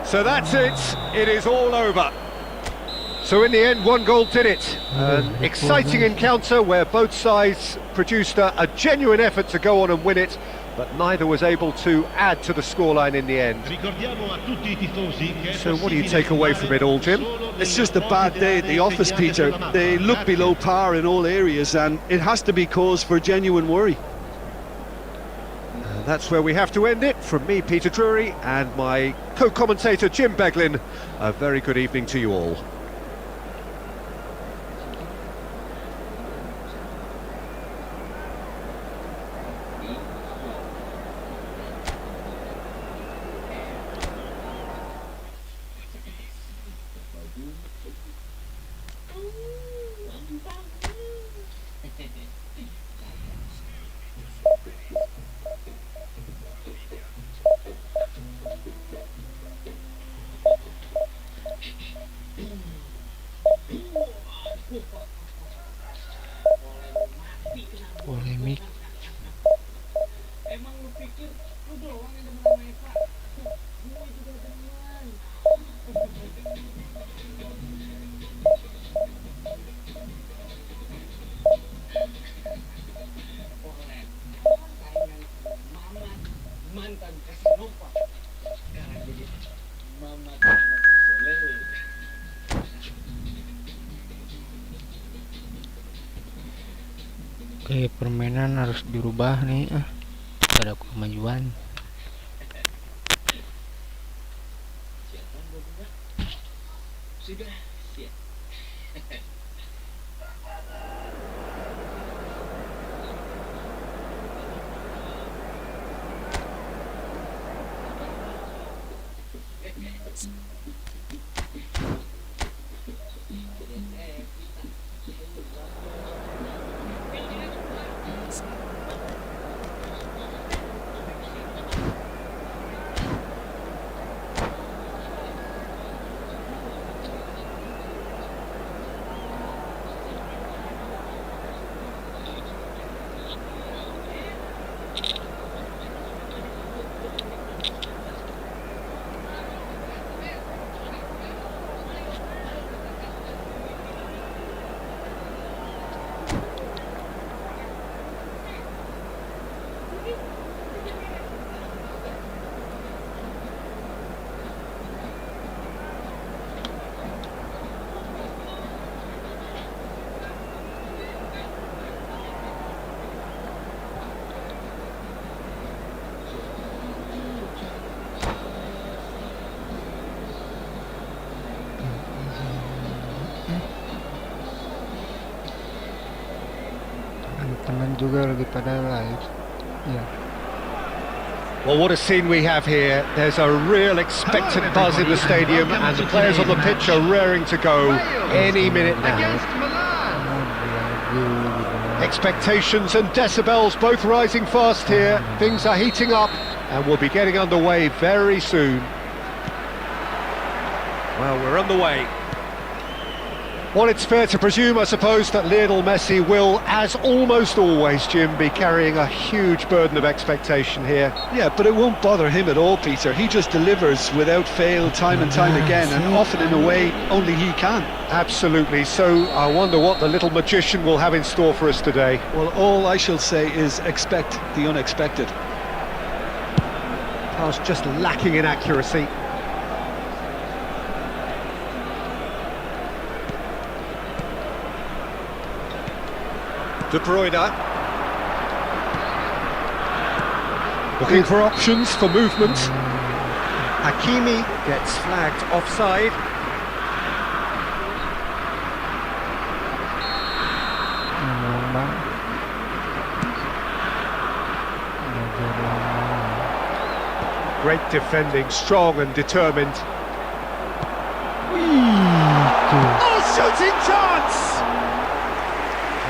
Speaker 2: So that's it. It is all over. So in the end, one goal did it. An exciting encounter where both sides produced a genuine effort to go on and win it, but neither was able to add to the scoreline in the end. So what do you take away from it all, Jim?
Speaker 3: It's just a bad day at the office, Peter. They look below par in all areas, and it has to be cause for genuine worry.
Speaker 2: That's where we have to end it. From me, Peter Drury, and my co-commentator, Jim Beglin, a very good evening to you all.
Speaker 1: polemik.
Speaker 6: Emang lu pikir lu doang yang demen sama Eva? Gue juga demen. Oleh saingan Mamat mantan Casanova. Sekarang jadi Mamat Soleh.
Speaker 1: Oke, permainan harus dirubah nih. Ada kemajuan.
Speaker 6: Sudah siap.
Speaker 1: Teman juga lagi pada live. Ya.
Speaker 2: Well, what a scene we have here. There's a real expectant buzz in the stadium, and the players on the pitch are raring to go any minute now. Expectations and decibels both rising fast here. Things are heating up, and we'll be getting underway very soon. Well, we're on the way. Well, it's fair to presume, I suppose, that Lionel Messi will, as almost always, Jim, be carrying a huge burden of expectation here.
Speaker 3: Yeah, but it won't bother him at all, Peter. He just delivers without fail time and time again, and often in a way only he can.
Speaker 2: Absolutely. So I wonder what the little magician will have in store for us today.
Speaker 3: Well, all I shall say is expect the unexpected.
Speaker 2: Pass just lacking in accuracy. De Bruyne. Looking for options for movement. Hakimi gets flagged offside.
Speaker 1: Bang.
Speaker 2: Great defending, strong and determined. Oh, shooting chance!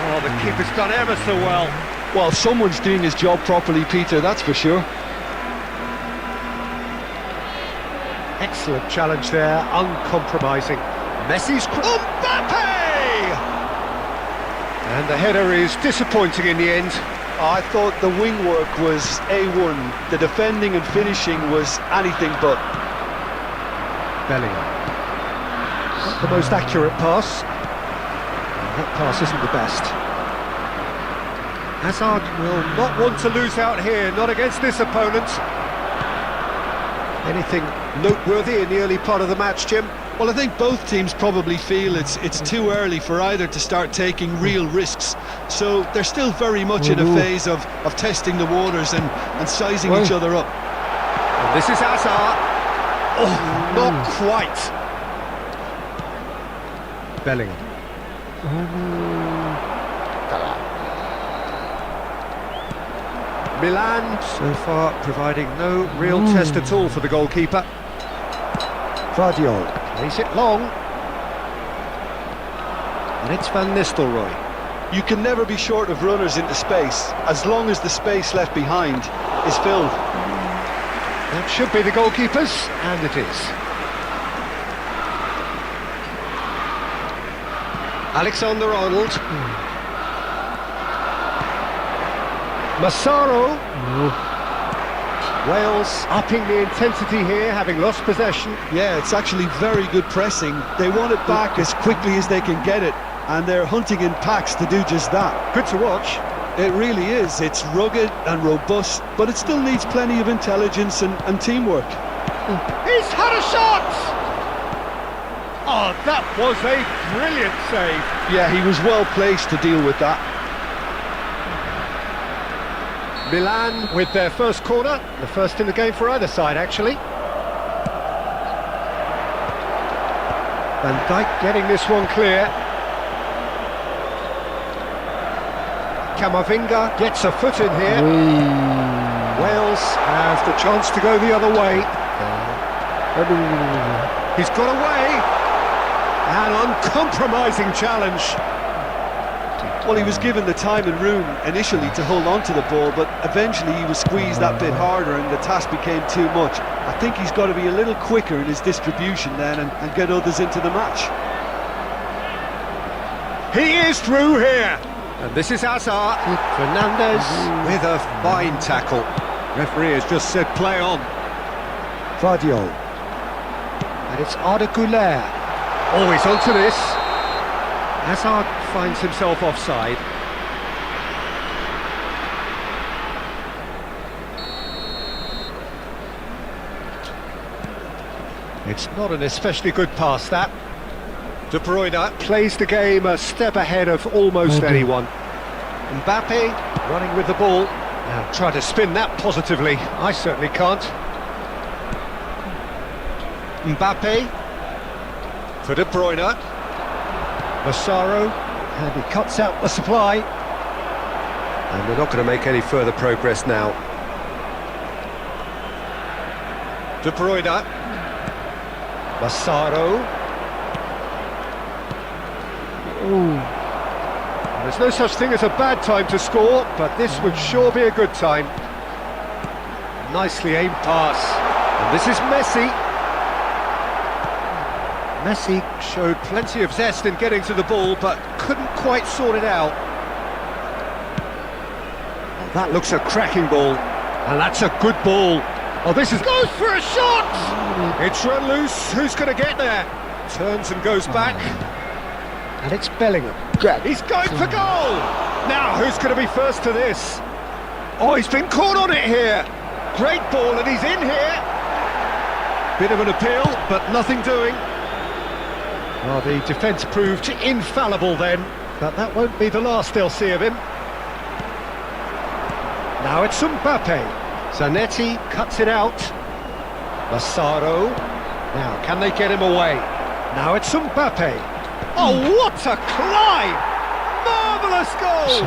Speaker 2: Oh, the keeper's done ever so well.
Speaker 3: Well, someone's doing his job properly, Peter, that's for sure.
Speaker 2: Excellent challenge there, uncompromising. Messi's... Mbappe! And the header is disappointing in the end.
Speaker 3: I thought the wing work was A1. The defending and finishing was anything but.
Speaker 2: Bellingham. Not the most accurate pass. That pass isn't the best. Hazard will not want to lose out here, not against this opponent. Anything noteworthy in the early part of the match, Jim?
Speaker 3: Well, I think both teams probably feel it's too early for either to start taking real risks. So they're still very much in a phase of testing the waters and sizing each other up.
Speaker 2: And this is Hazard. Oh, not quite. Bellingham. Milan, so far, providing no real test at all for the goalkeeper. Vardiol plays it long. And it's Van Nistelrooy.
Speaker 3: You can never be short of runners into space, as long as the space left behind is filled.
Speaker 2: That should be the goalkeeper's, and it is. Alexander-Arnold. Massaro. Wales upping the intensity here, having lost possession.
Speaker 3: Yeah, it's actually very good pressing. They want it back as quickly as they can get it, and they're hunting in packs to do just that.
Speaker 2: Good to watch.
Speaker 3: It really is. It's rugged and robust, but it still needs plenty of intelligence and teamwork.
Speaker 2: He's had a shot! Oh, that was a brilliant save.
Speaker 3: Yeah, he was well placed to deal with that.
Speaker 2: Milan with their first corner, the first in the game for either side, actually. Van Dijk getting this one clear. Camavinga gets a foot in here. Wales have the chance to go the other way. He's got away. An uncompromising challenge.
Speaker 3: Well, he was given the time and room initially to hold on to the ball, but eventually he was squeezed that bit harder and the task became too much. I think he's got to be a little quicker in his distribution then and get others into the match.
Speaker 2: He is through here. And this is Hazard. Fernandez with a fine tackle. Referee has just said play on. Vardiol. And it's Arda Güler. Always onto this. Hazard finds himself offside. It's not an especially good pass, that. De Bruyne plays the game a step ahead of almost anyone. Mbappe running with the ball. Now try to spin that positively. I certainly can't. Mbappe for De Bruyne. Massaro, and he cuts out the supply. And they're not going to make any further progress now. De Bruyne. Massaro. There's no such thing as a bad time to score, but this would sure be a good time. Nicely aimed pass. And this is Messi. Messi showed plenty of zest in getting to the ball, but couldn't quite sort it out. Oh, that looks a cracking ball, and that's a good ball. Oh, this is... goes for a shot! It's run loose, who's going to get there? Turns and goes back. And it's Bellingham. He's going for goal! Now, who's going to be first to this? Oh, he's been caught on it here. Great ball, and he's in here. Bit of an appeal, but nothing doing. Well, the defence proved infallible then, but that won't be the last they'll see of him. Now it's Mbappe. Zanetti cuts it out. Massaro. Now, can they get him away? Now it's Mbappe. Oh, what a climb! Marvellous goal!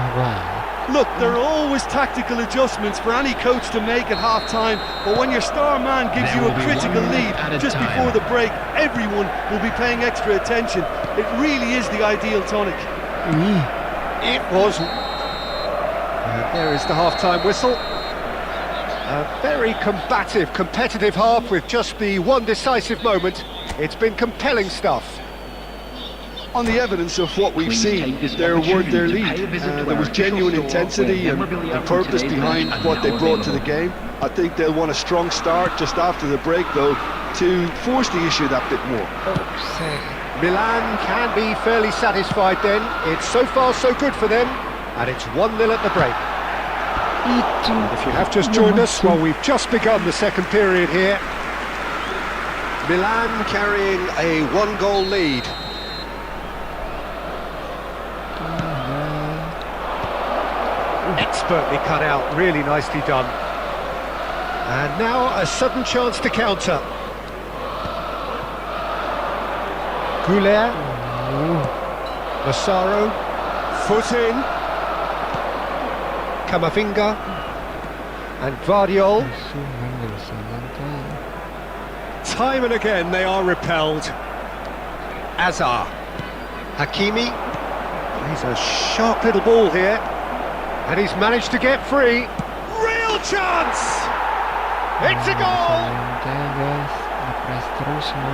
Speaker 3: Look, there are always tactical adjustments for any coach to make at half-time, but when your star man gives
Speaker 4: There
Speaker 3: you
Speaker 4: will
Speaker 3: a
Speaker 4: be
Speaker 3: critical
Speaker 4: 1 minute
Speaker 3: lead
Speaker 4: at a
Speaker 3: just
Speaker 4: time.
Speaker 3: before the break, everyone will be paying extra attention. It really is the ideal tonic.
Speaker 2: It was. And there is the half-time whistle. A very combative, competitive half with just the one decisive moment. It's been compelling stuff.
Speaker 3: On the evidence of what we've
Speaker 4: Please
Speaker 3: seen,
Speaker 4: take this
Speaker 3: they were worth their
Speaker 4: opportunity to
Speaker 3: lead.
Speaker 4: pay a visit to
Speaker 3: There
Speaker 4: our
Speaker 3: was genuine
Speaker 4: official store
Speaker 3: intensity
Speaker 4: where
Speaker 3: and
Speaker 4: memorabilia from
Speaker 3: purpose
Speaker 4: today's
Speaker 3: behind
Speaker 4: match are
Speaker 3: what they
Speaker 4: now
Speaker 3: brought to the
Speaker 4: available.
Speaker 3: game. I think they'll want a strong start just after the break, though, to force the issue that bit more.
Speaker 1: Offside.
Speaker 2: Milan can be fairly satisfied then. It's so far so good for them. And it's 1-0 at the break.
Speaker 1: Itu.
Speaker 2: If you have just joined us, well, we've just begun the second period here. Milan carrying a 1-goal lead. Expertly cut out, really nicely done. And now a sudden chance to counter. Goulet, Massaro, foot in. Camavinga and Guardiol. Time and again they are repelled. Azar. Hakimi. He's a sharp little ball here. And he's managed to get free. Real chance! It's a goal!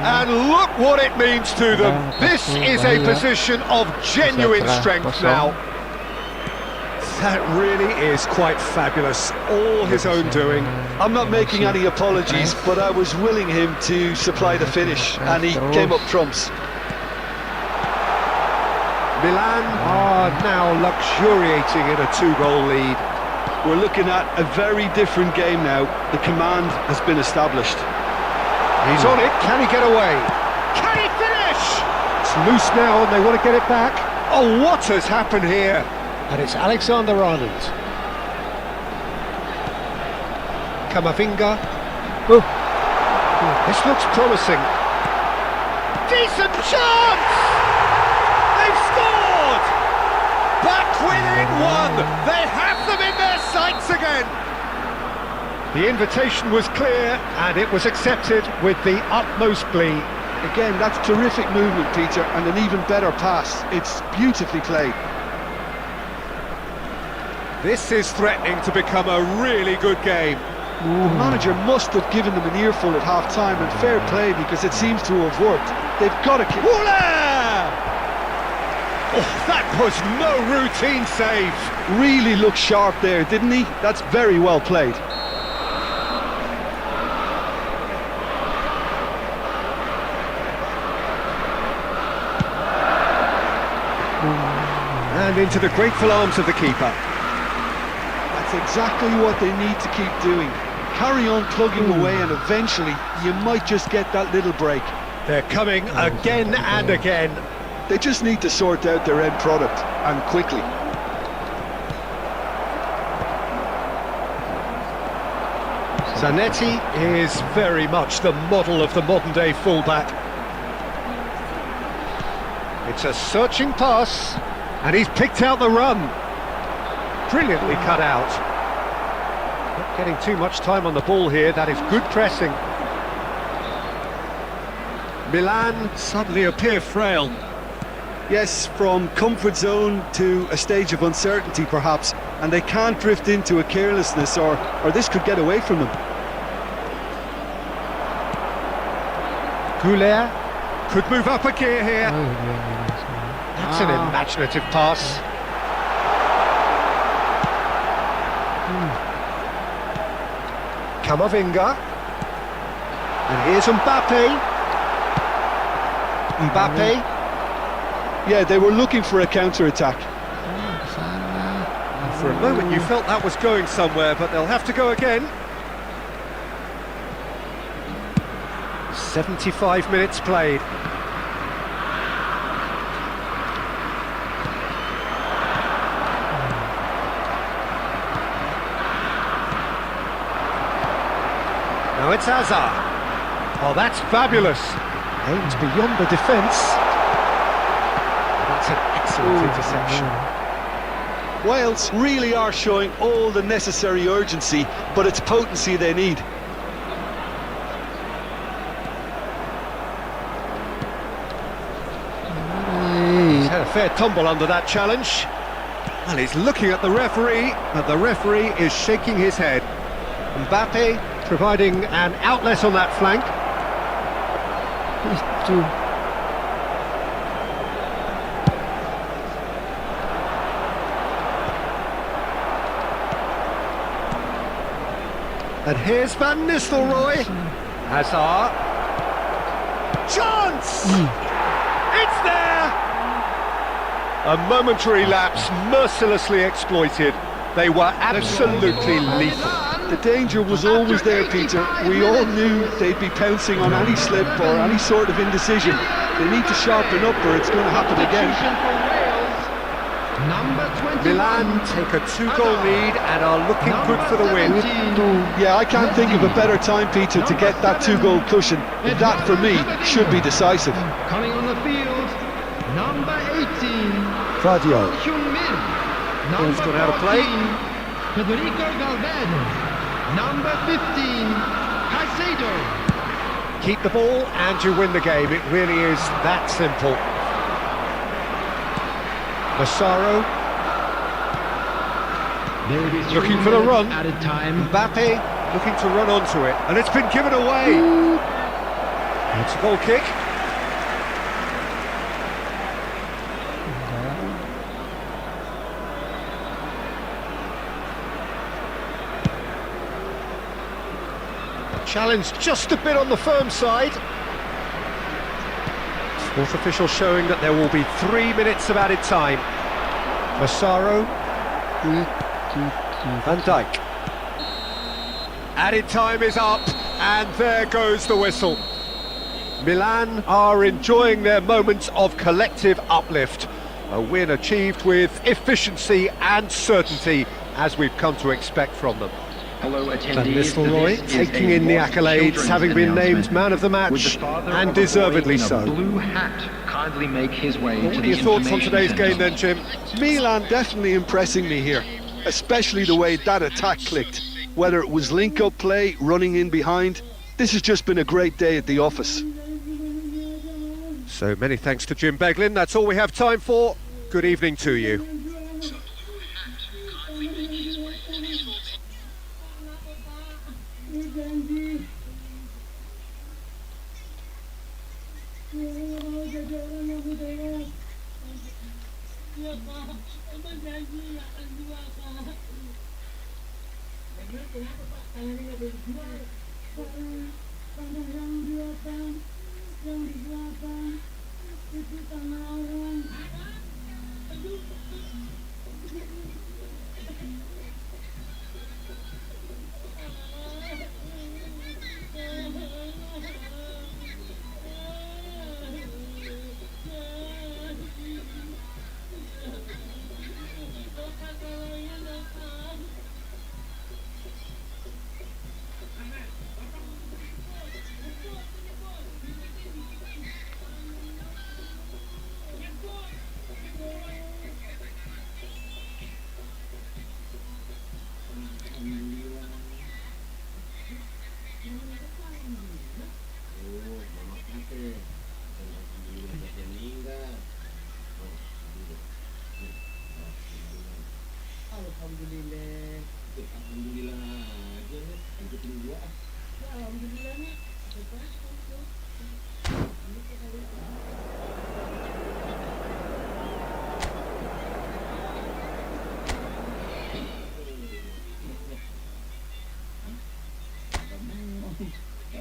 Speaker 2: And look what it means to them. This is a position of genuine strength now. That really is quite fabulous. All his own doing.
Speaker 3: I'm not making any apologies, but I was willing him to supply the finish, and he came up trumps.
Speaker 2: Milan are now luxuriating in a 2-goal lead.
Speaker 3: We're looking at a very different game now. The command has been established.
Speaker 2: He's on it. Can he get away? Can he finish? It's loose now and they want to get it back. Oh, what has happened here? And it's Alexander-Arnold. Camavinga. Oh. This looks promising. Decent chance! They've scored! Back within one! They have them in their sights again! The invitation was clear and it was accepted with the utmost glee.
Speaker 3: Again, that's terrific movement, Peter, and an even better pass. It's beautifully played.
Speaker 2: This is threatening to become a really good game.
Speaker 3: The manager must have given them an earful at half-time, and fair play, because it seems to have worked. They've got to keep...
Speaker 2: Oh, that was no routine save.
Speaker 3: Really looked sharp there, didn't he? That's very well played.
Speaker 2: And into the grateful arms of the keeper.
Speaker 3: That's exactly what they need to keep doing. Carry on plugging away, and eventually you might just get that little break.
Speaker 2: They're coming again and again.
Speaker 3: They just need to sort out their end product, and quickly.
Speaker 2: Zanetti is very much the model of the modern-day fullback. It's a searching pass, and he's picked out the run. Brilliantly cut out. Not getting too much time on the ball here, that is good pressing. Milan suddenly appear frail.
Speaker 3: Yes, from comfort zone to a stage of uncertainty perhaps, and they can't drift into a carelessness, or this could get away from them.
Speaker 2: Goulet could move up a gear here. That's an imaginative pass. Camavinga. And here's Mbappe. Mbappe.
Speaker 3: Yeah, they were looking for a counter-attack.
Speaker 2: For a moment you felt that was going somewhere, but they'll have to go again. 75 minutes played. Now it's Azar. Oh, that's fabulous. Aims beyond the defence. That's an excellent interception.
Speaker 3: Wales really are showing all the necessary urgency, but it's potency they need.
Speaker 2: He's had a fair tumble under that challenge. And he's looking at the referee, and the referee is shaking his head. Mbappe providing an outlet on that flank.
Speaker 1: Itu.
Speaker 2: And here's Van Nistelrooy. Hazard. Chance! It's there! A momentary lapse mercilessly exploited. They were absolutely lethal.
Speaker 3: The danger was always there, Peter. We all knew they'd be pouncing on any slip or any sort of indecision. They need to sharpen up or it's going to happen again.
Speaker 4: Substitution for Wales. Number 21.
Speaker 2: Milan take a 2-goal lead and are looking good for the win.
Speaker 3: Yeah, I can't think of a better time, Peter, to get that 2-goal cushion. That, for me, should be decisive.
Speaker 4: Coming on the field, number 18.
Speaker 3: Fadio.
Speaker 4: Hyun-min.
Speaker 2: Ball's gone out of play.
Speaker 4: Federico Valverde. Number 15. Caicedo.
Speaker 2: Keep the ball and you win the game. It really is that simple. Massaro
Speaker 4: There will be 3
Speaker 2: looking for the
Speaker 4: minutes
Speaker 2: run.
Speaker 4: Added time.
Speaker 2: Mbappe looking to run onto it, and it's been given away. It's a goal kick. Challenge just a bit on the firm side. Fourth official showing that there will be 3 minutes of added time. Massaro, Van Dijk. Added time is up, and there goes the whistle. Milan are enjoying their moments of collective uplift. A win achieved with efficiency and certainty, as we've come to expect from them.
Speaker 7: Hello,
Speaker 2: Van
Speaker 7: attendees.
Speaker 2: Nistelrooy
Speaker 7: This is
Speaker 2: taking
Speaker 7: a
Speaker 2: in the
Speaker 7: What
Speaker 2: accolades,
Speaker 7: Children's
Speaker 2: having been named
Speaker 7: announcement.
Speaker 2: man of the
Speaker 7: Would the
Speaker 2: match,
Speaker 7: father
Speaker 2: and
Speaker 7: of a boy
Speaker 2: deservedly
Speaker 7: in a
Speaker 2: so.
Speaker 7: blue hat kindly make his way
Speaker 2: What
Speaker 7: to
Speaker 2: are
Speaker 7: the
Speaker 2: your thoughts on
Speaker 7: information
Speaker 2: today's
Speaker 7: centre?
Speaker 2: game then, Jim?
Speaker 3: Milan definitely impressing me here, especially the way that attack clicked. Whether it was link-up play, running in behind, this has just been a great day at the office.
Speaker 2: So many thanks to Jim Beglin. That's all we have time for. Good evening to you.
Speaker 6: Ya Pak, abang janji nggak akan jual Pak. Bener kenapa Pak? Tangannya nggak boleh dijual. Tanah yang jual Pak, yang dijual Pak, itu tanah orang. Aduh.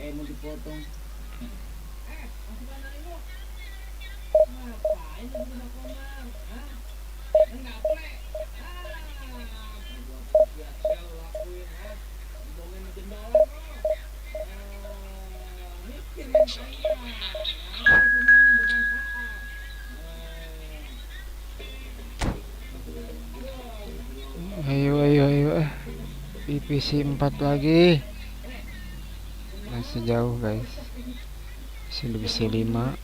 Speaker 8: Mau dipotong.
Speaker 6: Ngapain lu beli komar? Hah? Enggak boleh. Biasa lu lakuin, ha? Ngomongin jendolan lo. Mikirin saya. Semuanya bermanfaat.
Speaker 1: Ayo. PPC 4 lagi. Masih jauh guys. Masih divisi 5.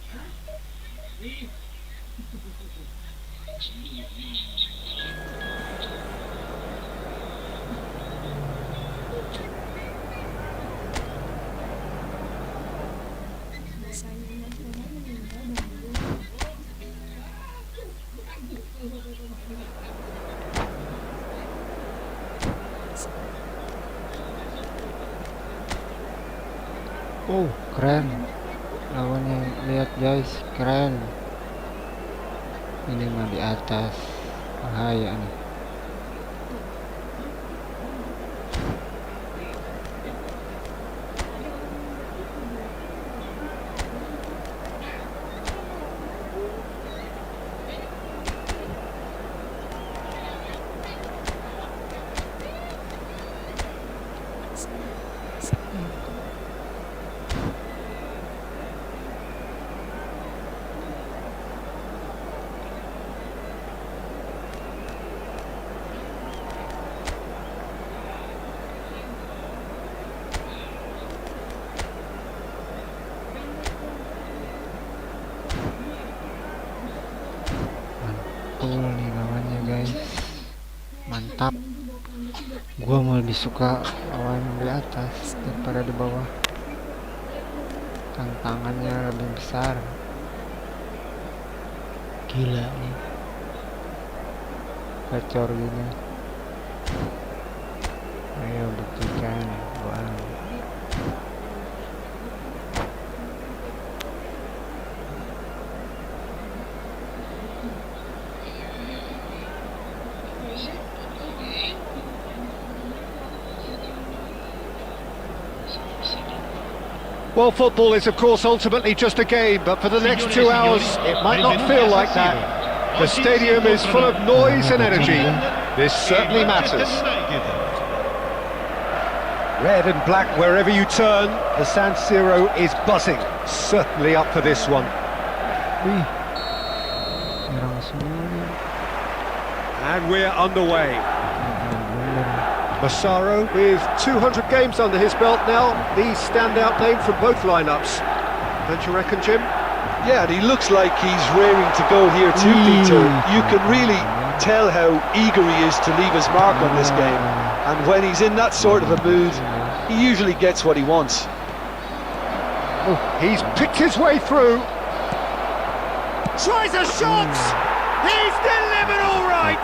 Speaker 1: Oh, keren. Lawannya lihat guys, keren. Ini mah di atas. Bahaya nih. Mantul nih lawannya guys. Mantap. Gua mau lebih suka lawan di atas daripada di bawah. Tantangannya lebih besar. Gila nih. Gacor gini. Ayo buktikan, boank.
Speaker 2: Well, football is of course ultimately just a game, but for the next 2 hours it might not feel like that. The stadium is full of noise and energy. This certainly matters. Red and black wherever you turn, the San Siro is buzzing. Certainly up for this one.
Speaker 1: Wih. Nyerang semua nih.
Speaker 2: And we're underway.
Speaker 1: Bener.
Speaker 2: Massaro with 200 games under his belt now, the standout name from both lineups. Don't you reckon, Jim?
Speaker 3: Yeah, and he looks like he's raring to go here too, Peter. You can really tell how eager he is to leave his mark on this game. And when he's in that sort of a mood, he usually gets what he wants.
Speaker 2: Oh, he's picked his way through. Tries a shot! He's delivered all right!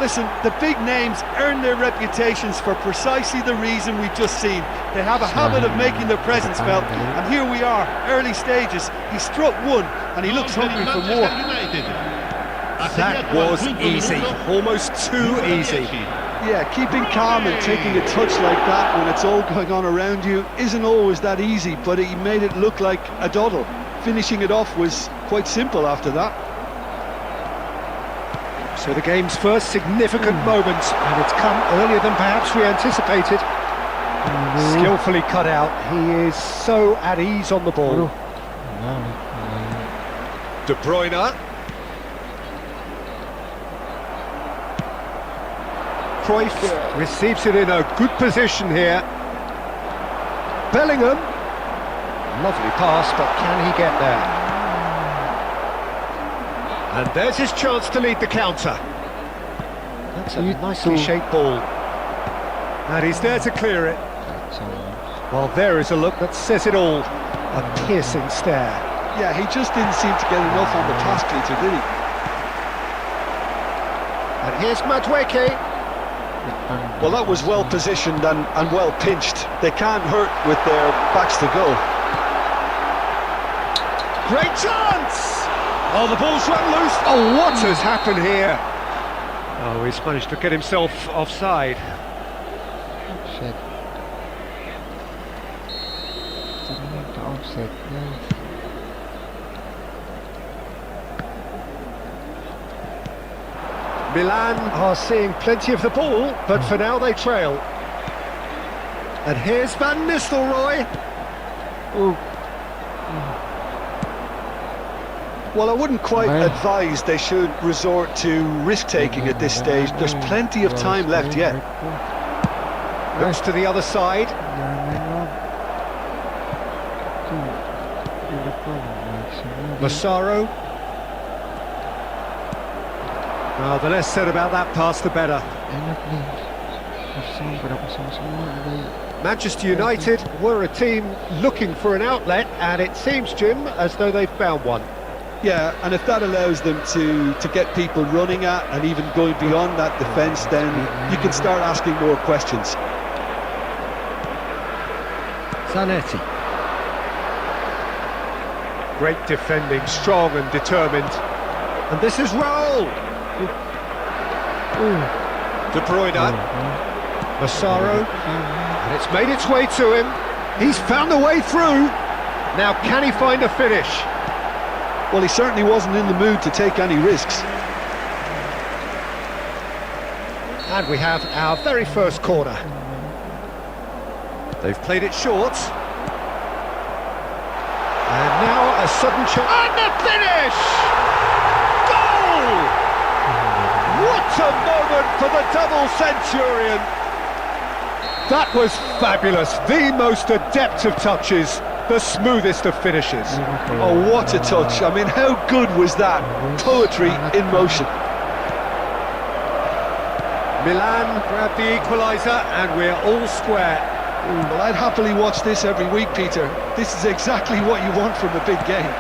Speaker 3: Listen, the big names earn their reputations for precisely the reason we've just seen. They have a habit of making their presence felt, and here we are, early stages. He struck one, and he looks hungry for more.
Speaker 2: That was easy, almost too easy.
Speaker 3: Yeah, keeping calm and taking a touch like that when it's all going on around you isn't always that easy, but he made it look like a doddle. Finishing it off was quite simple after that.
Speaker 2: So the game's first significant moment, and it's come earlier than perhaps we anticipated. Skillfully cut out, he is so at ease on the ball. De Bruyne. Cruyff receives it in a good position here. Bellingham. Lovely pass, but can he get there? And there's his chance to lead the counter. That's a nicely shaped ball. And he's there to clear it. Well, there is a look that says it all. A piercing stare.
Speaker 3: Yeah, he just didn't seem to get enough on the pass, Peter, did he?
Speaker 2: And here's Madueke.
Speaker 3: Well, that was well positioned and well pinched. They can't hurt with their backs to go.
Speaker 2: Great chance! Oh, the ball's run loose. Oh, what has happened here? Oh, he's managed to get himself offside.
Speaker 1: Offset. Ternyata offset.
Speaker 2: Milan are seeing plenty of the ball, but for now they trail. And here's Van Nistelrooy.
Speaker 1: Oh.
Speaker 3: Well, I wouldn't quite advise they should resort to risk-taking at this stage. There's plenty of time left yet.
Speaker 2: Looks to the other side. Massaro. Well, the less said about that pass, the better. Manchester United were a team looking for an outlet, and it seems, Jim, as though they've found one.
Speaker 3: Yeah, and if that allows them to get people running at and even going beyond that defence, then you can start asking more questions.
Speaker 2: Zanetti. Great defending, strong and determined. And this is Raul. De Bruyne. Massaro. And it's made its way to him. He's found a way through. Now can he find a finish?
Speaker 3: Well, he certainly wasn't in the mood to take any risks.
Speaker 2: And we have our very first corner. They've played it short. And now a sudden chance. And the finish! Goal! What a moment for the double centurion! That was fabulous. The most adept of touches, the smoothest of finishes.
Speaker 3: Oh, what a touch. I mean, how good was that? Poetry in motion.
Speaker 2: Milan grabbed the equaliser and we're all square.
Speaker 3: Well, I'd happily watch this every week, Peter. This is exactly what you want from a big game.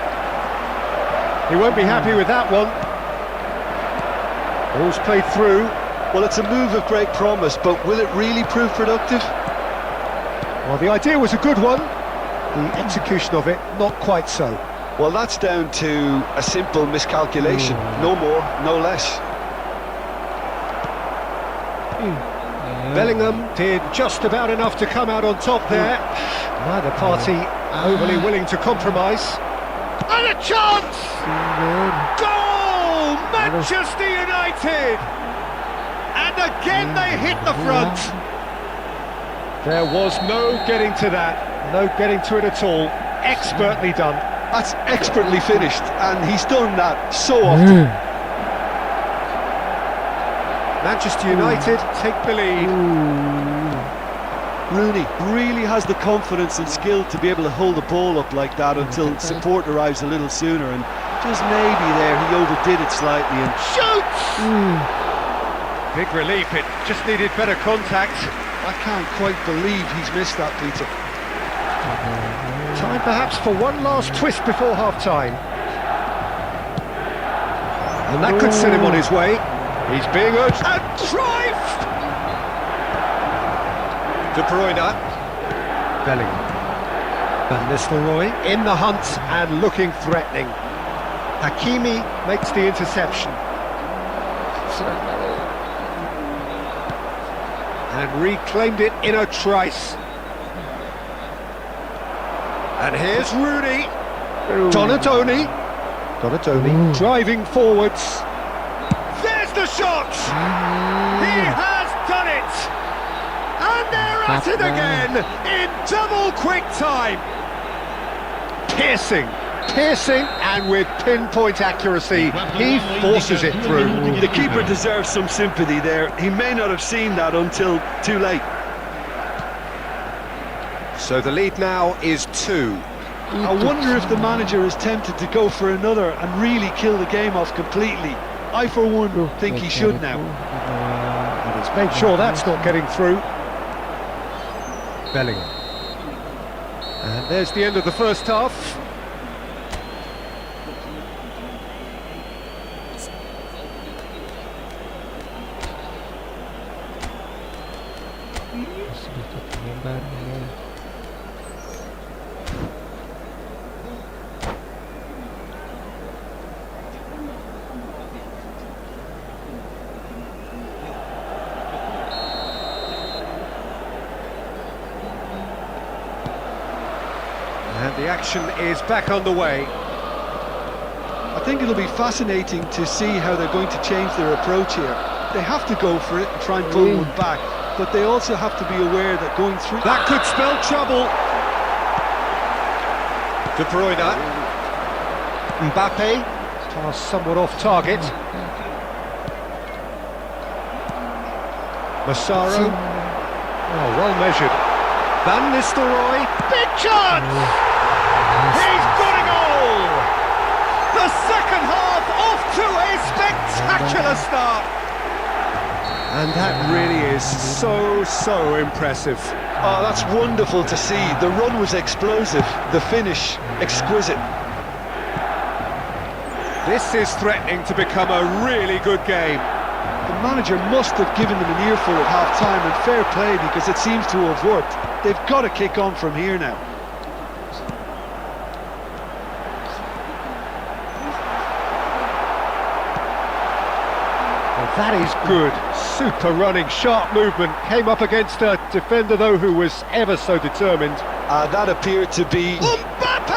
Speaker 2: He won't be happy with that one. Ball's played through.
Speaker 3: Well, it's a move of great promise, but will it really prove productive?
Speaker 2: Well, the idea was a good one. The execution of it, not quite so.
Speaker 3: Well, that's down to a simple miscalculation. No more, no less.
Speaker 2: Bellingham did just about enough to come out on top there. Neither party overly willing to compromise. And a chance! Goal! Manchester United! And again they hit the front. There was no getting to that, no getting to it at all. Expertly done.
Speaker 3: That's expertly finished, and he's done that so often.
Speaker 2: Manchester United take the lead.
Speaker 3: Rooney really has the confidence and skill to be able to hold the ball up like that until support arrives a little sooner, and just maybe there he overdid it slightly and
Speaker 2: Shoots! Big relief, it just needed better contact.
Speaker 3: I can't quite believe he's missed that, Peter.
Speaker 2: Time perhaps for one last twist before half-time. And that could send him on his way. He's being urged and drive! De Bruyne. Bellingham. Van Nistelrooy in the hunt and looking threatening. Hakimi makes the interception. And reclaimed it in a trice. And here's Rooney. Donatoni driving forwards. There's the shot! He has done it! And they're at it again in double quick time. Piercing and with pinpoint accuracy, he forces it through.
Speaker 3: The keeper deserves some sympathy there. He may not have seen that until too late.
Speaker 2: So the lead now is 2.
Speaker 3: I wonder if the manager is tempted to go for another and really kill the game off completely. I, for one, think he should now.
Speaker 2: And he's made sure that's not getting through. Bellingham. And there's the end of the first half. And the action is back underway.
Speaker 3: I think it'll be fascinating to see how they're going to change their approach here. They have to go for it and try and pull one back, but they also have to be aware that going through...
Speaker 2: That could spell trouble. De Bruyne. Mbappe. Pass somewhat off target. Massaro. Oh, well measured. Van Nistelrooy. Big chance! He's got a goal! The second half off to a spectacular start! And that really is so impressive.
Speaker 3: Oh, that's wonderful to see. The run was explosive, the finish exquisite.
Speaker 2: This is threatening to become a really good game.
Speaker 3: The manager must have given them an earful at half-time, and fair play, because it seems to have worked. They've got to kick on from here now.
Speaker 2: that is good. Super running, sharp movement. Came up against a defender, though, who was ever so determined.
Speaker 3: That appeared to be...
Speaker 2: Mbappe!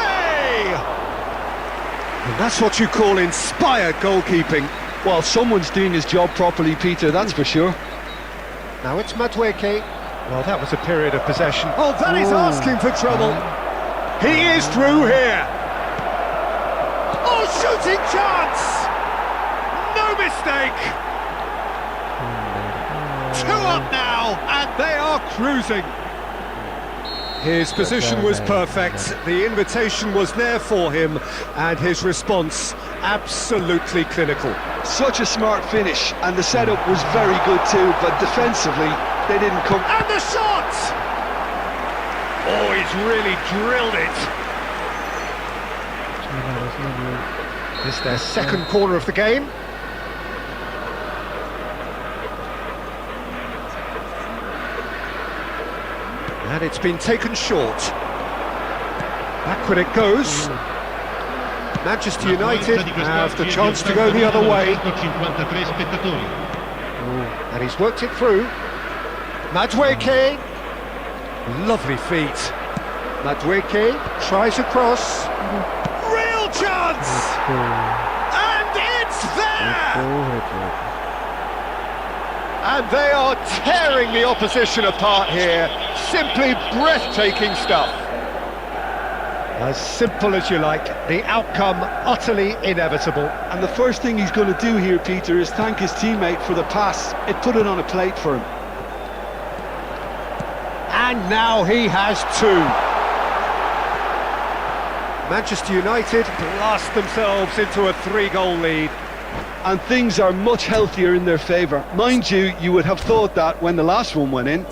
Speaker 2: And that's what you call inspired goalkeeping.
Speaker 3: Well, someone's doing his job properly, Peter, that's for sure.
Speaker 2: Now it's Madueke. Well, that was a period of possession. Oh, that is asking for trouble. He is through here. Oh, shooting chance! No mistake! 2 up now, and they are cruising. His position was perfect, the invitation was there for him, and his response absolutely clinical.
Speaker 3: Such a smart finish, and the setup was very good too, but defensively, they didn't come...
Speaker 2: And the shot! Oh, he's really drilled it. This is their second corner of the game. And it's been taken short. Backward it goes. Manchester United have the chance to go the other way. And he's worked it through. Madueke. Lovely feet. Madueke tries across. Real chance! And it's there! And they are tearing the opposition apart here. Simply breathtaking stuff. As simple as you like, the outcome utterly inevitable.
Speaker 3: And the first thing he's going to do here, Peter, is thank his teammate for the pass. It put it on a plate for him.
Speaker 2: And now he has 2. Manchester United blast themselves into a 3-goal lead.
Speaker 3: And things are much healthier in their favour. Mind you, you would have thought that when the last one went in.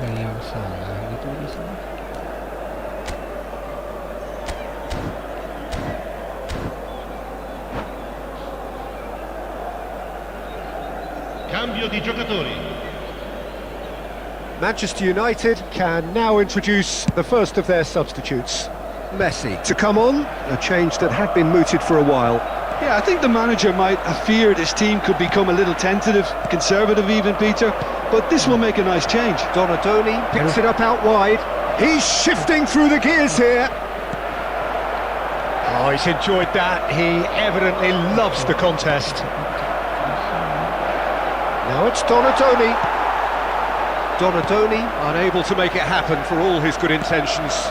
Speaker 1: Yang salah gitu di sini.
Speaker 5: Cambio di giocatori.
Speaker 2: Manchester United can now introduce the first of their substitutes. Messi to come on, a change that had been mooted for a while.
Speaker 3: Yeah, I think the manager might have feared his team could become a little tentative, conservative even, Peter, but this will make a nice change.
Speaker 2: Donadoni picks it up out wide. He's shifting through the gears here. Oh, he's enjoyed that. He evidently loves the contest. Now it's Donadoni. Donadoni unable to make it happen for all his good intentions.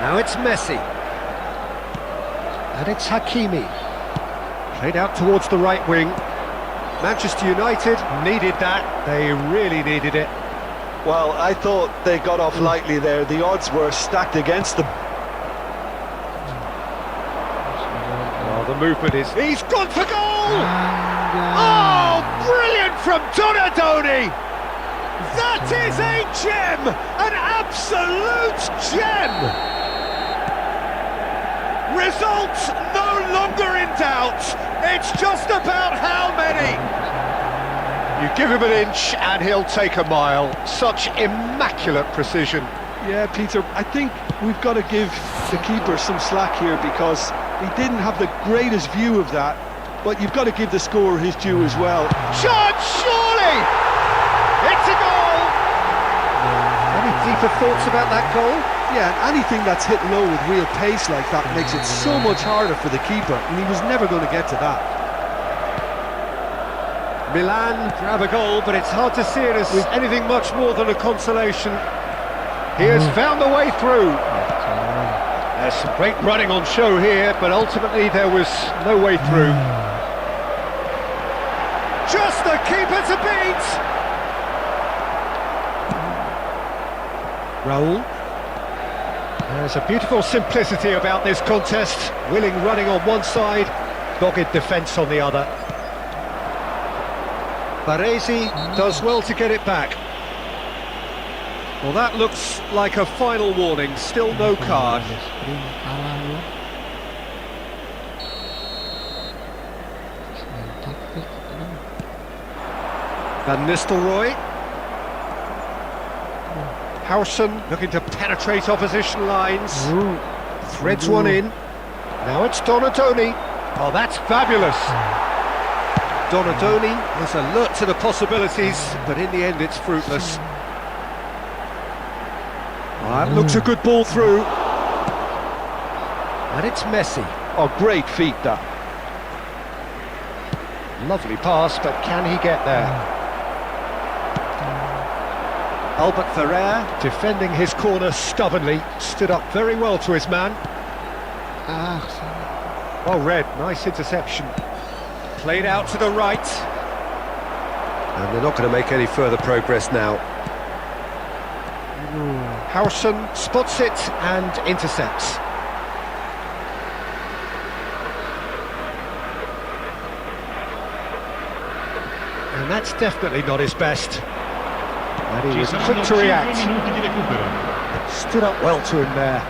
Speaker 2: Now it's Messi. And it's Hakimi. Played out towards the right wing. Manchester United needed that. They really needed it.
Speaker 3: Well, I thought they got off lightly there. The odds were stacked against them.
Speaker 2: Well, the movement is... He's gone for goal! Oh, brilliant from Donadoni! That is a gem! An absolute gem! Results no longer in doubt. It's just about how many. You give him an inch and he'll take a mile. Such immaculate precision.
Speaker 3: Yeah, Peter, I think we've got to give the keeper some slack here because he didn't have the greatest view of that, but you've got to give the scorer his due as well.
Speaker 2: Chance, surely! It's a goal! Any deeper thoughts about that goal?
Speaker 3: Yeah, and anything that's hit low with real pace like that makes it so much harder for the keeper, and he was never going to get to that.
Speaker 2: Milan grab a goal, but it's hard to see it as anything much more than a consolation. He has found a way through. There's some great running on show here, but ultimately there was no way through. Just the keeper to beat! Raul. There's a beautiful simplicity about this contest. Willing running on one side, dogged defence on the other. Baresi does well to get it back. Well, that looks like a final warning. Still no card. Van Nistelrooy. Howson looking to penetrate opposition lines. Threads one in. Now it's Donadoni. Oh, that's fabulous. Donadoni was alert to the possibilities, but in the end it's fruitless. That looks a good ball through. And it's Messi.
Speaker 3: Oh, great feet, that.
Speaker 2: Lovely pass, but can he get there? Albert Ferrer, defending his corner stubbornly, stood up very well to his man. Well read, nice interception. Played out to the right. And they're not going to make any further progress now. Howson spots it and intercepts. And that's definitely not his best. And he was quick to react.
Speaker 5: Minuti di recupero.
Speaker 2: Stood up well to him there.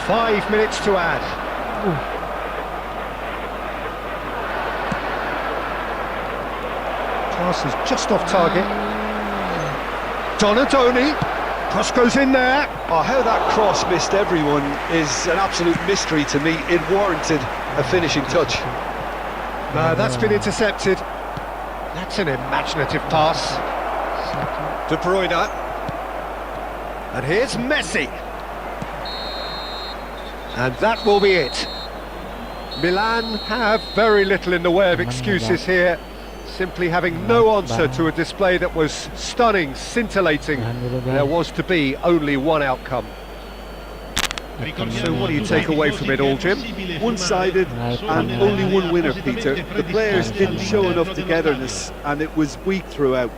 Speaker 2: 5 minutes to add. Pass is just off target. Donadoni. Cross goes in there.
Speaker 3: Oh, how that cross missed everyone is an absolute mystery to me. It warranted a finishing touch.
Speaker 2: No, that's been intercepted. That's an imaginative pass. De Bruyne. And here's Messi. And that will be it. Milan have very little in the way of excuses here. Simply having no answer to a display that was stunning, scintillating. There was to be only one outcome. So what do you take away from it all, Jim?
Speaker 3: One-sided and only one winner, Peter. The players didn't show enough togetherness and it was weak throughout.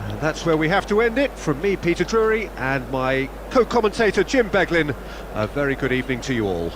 Speaker 2: And that's where we have to end it. From me, Peter Drury, and my co-commentator, Jim Beglin. A very good evening to you all.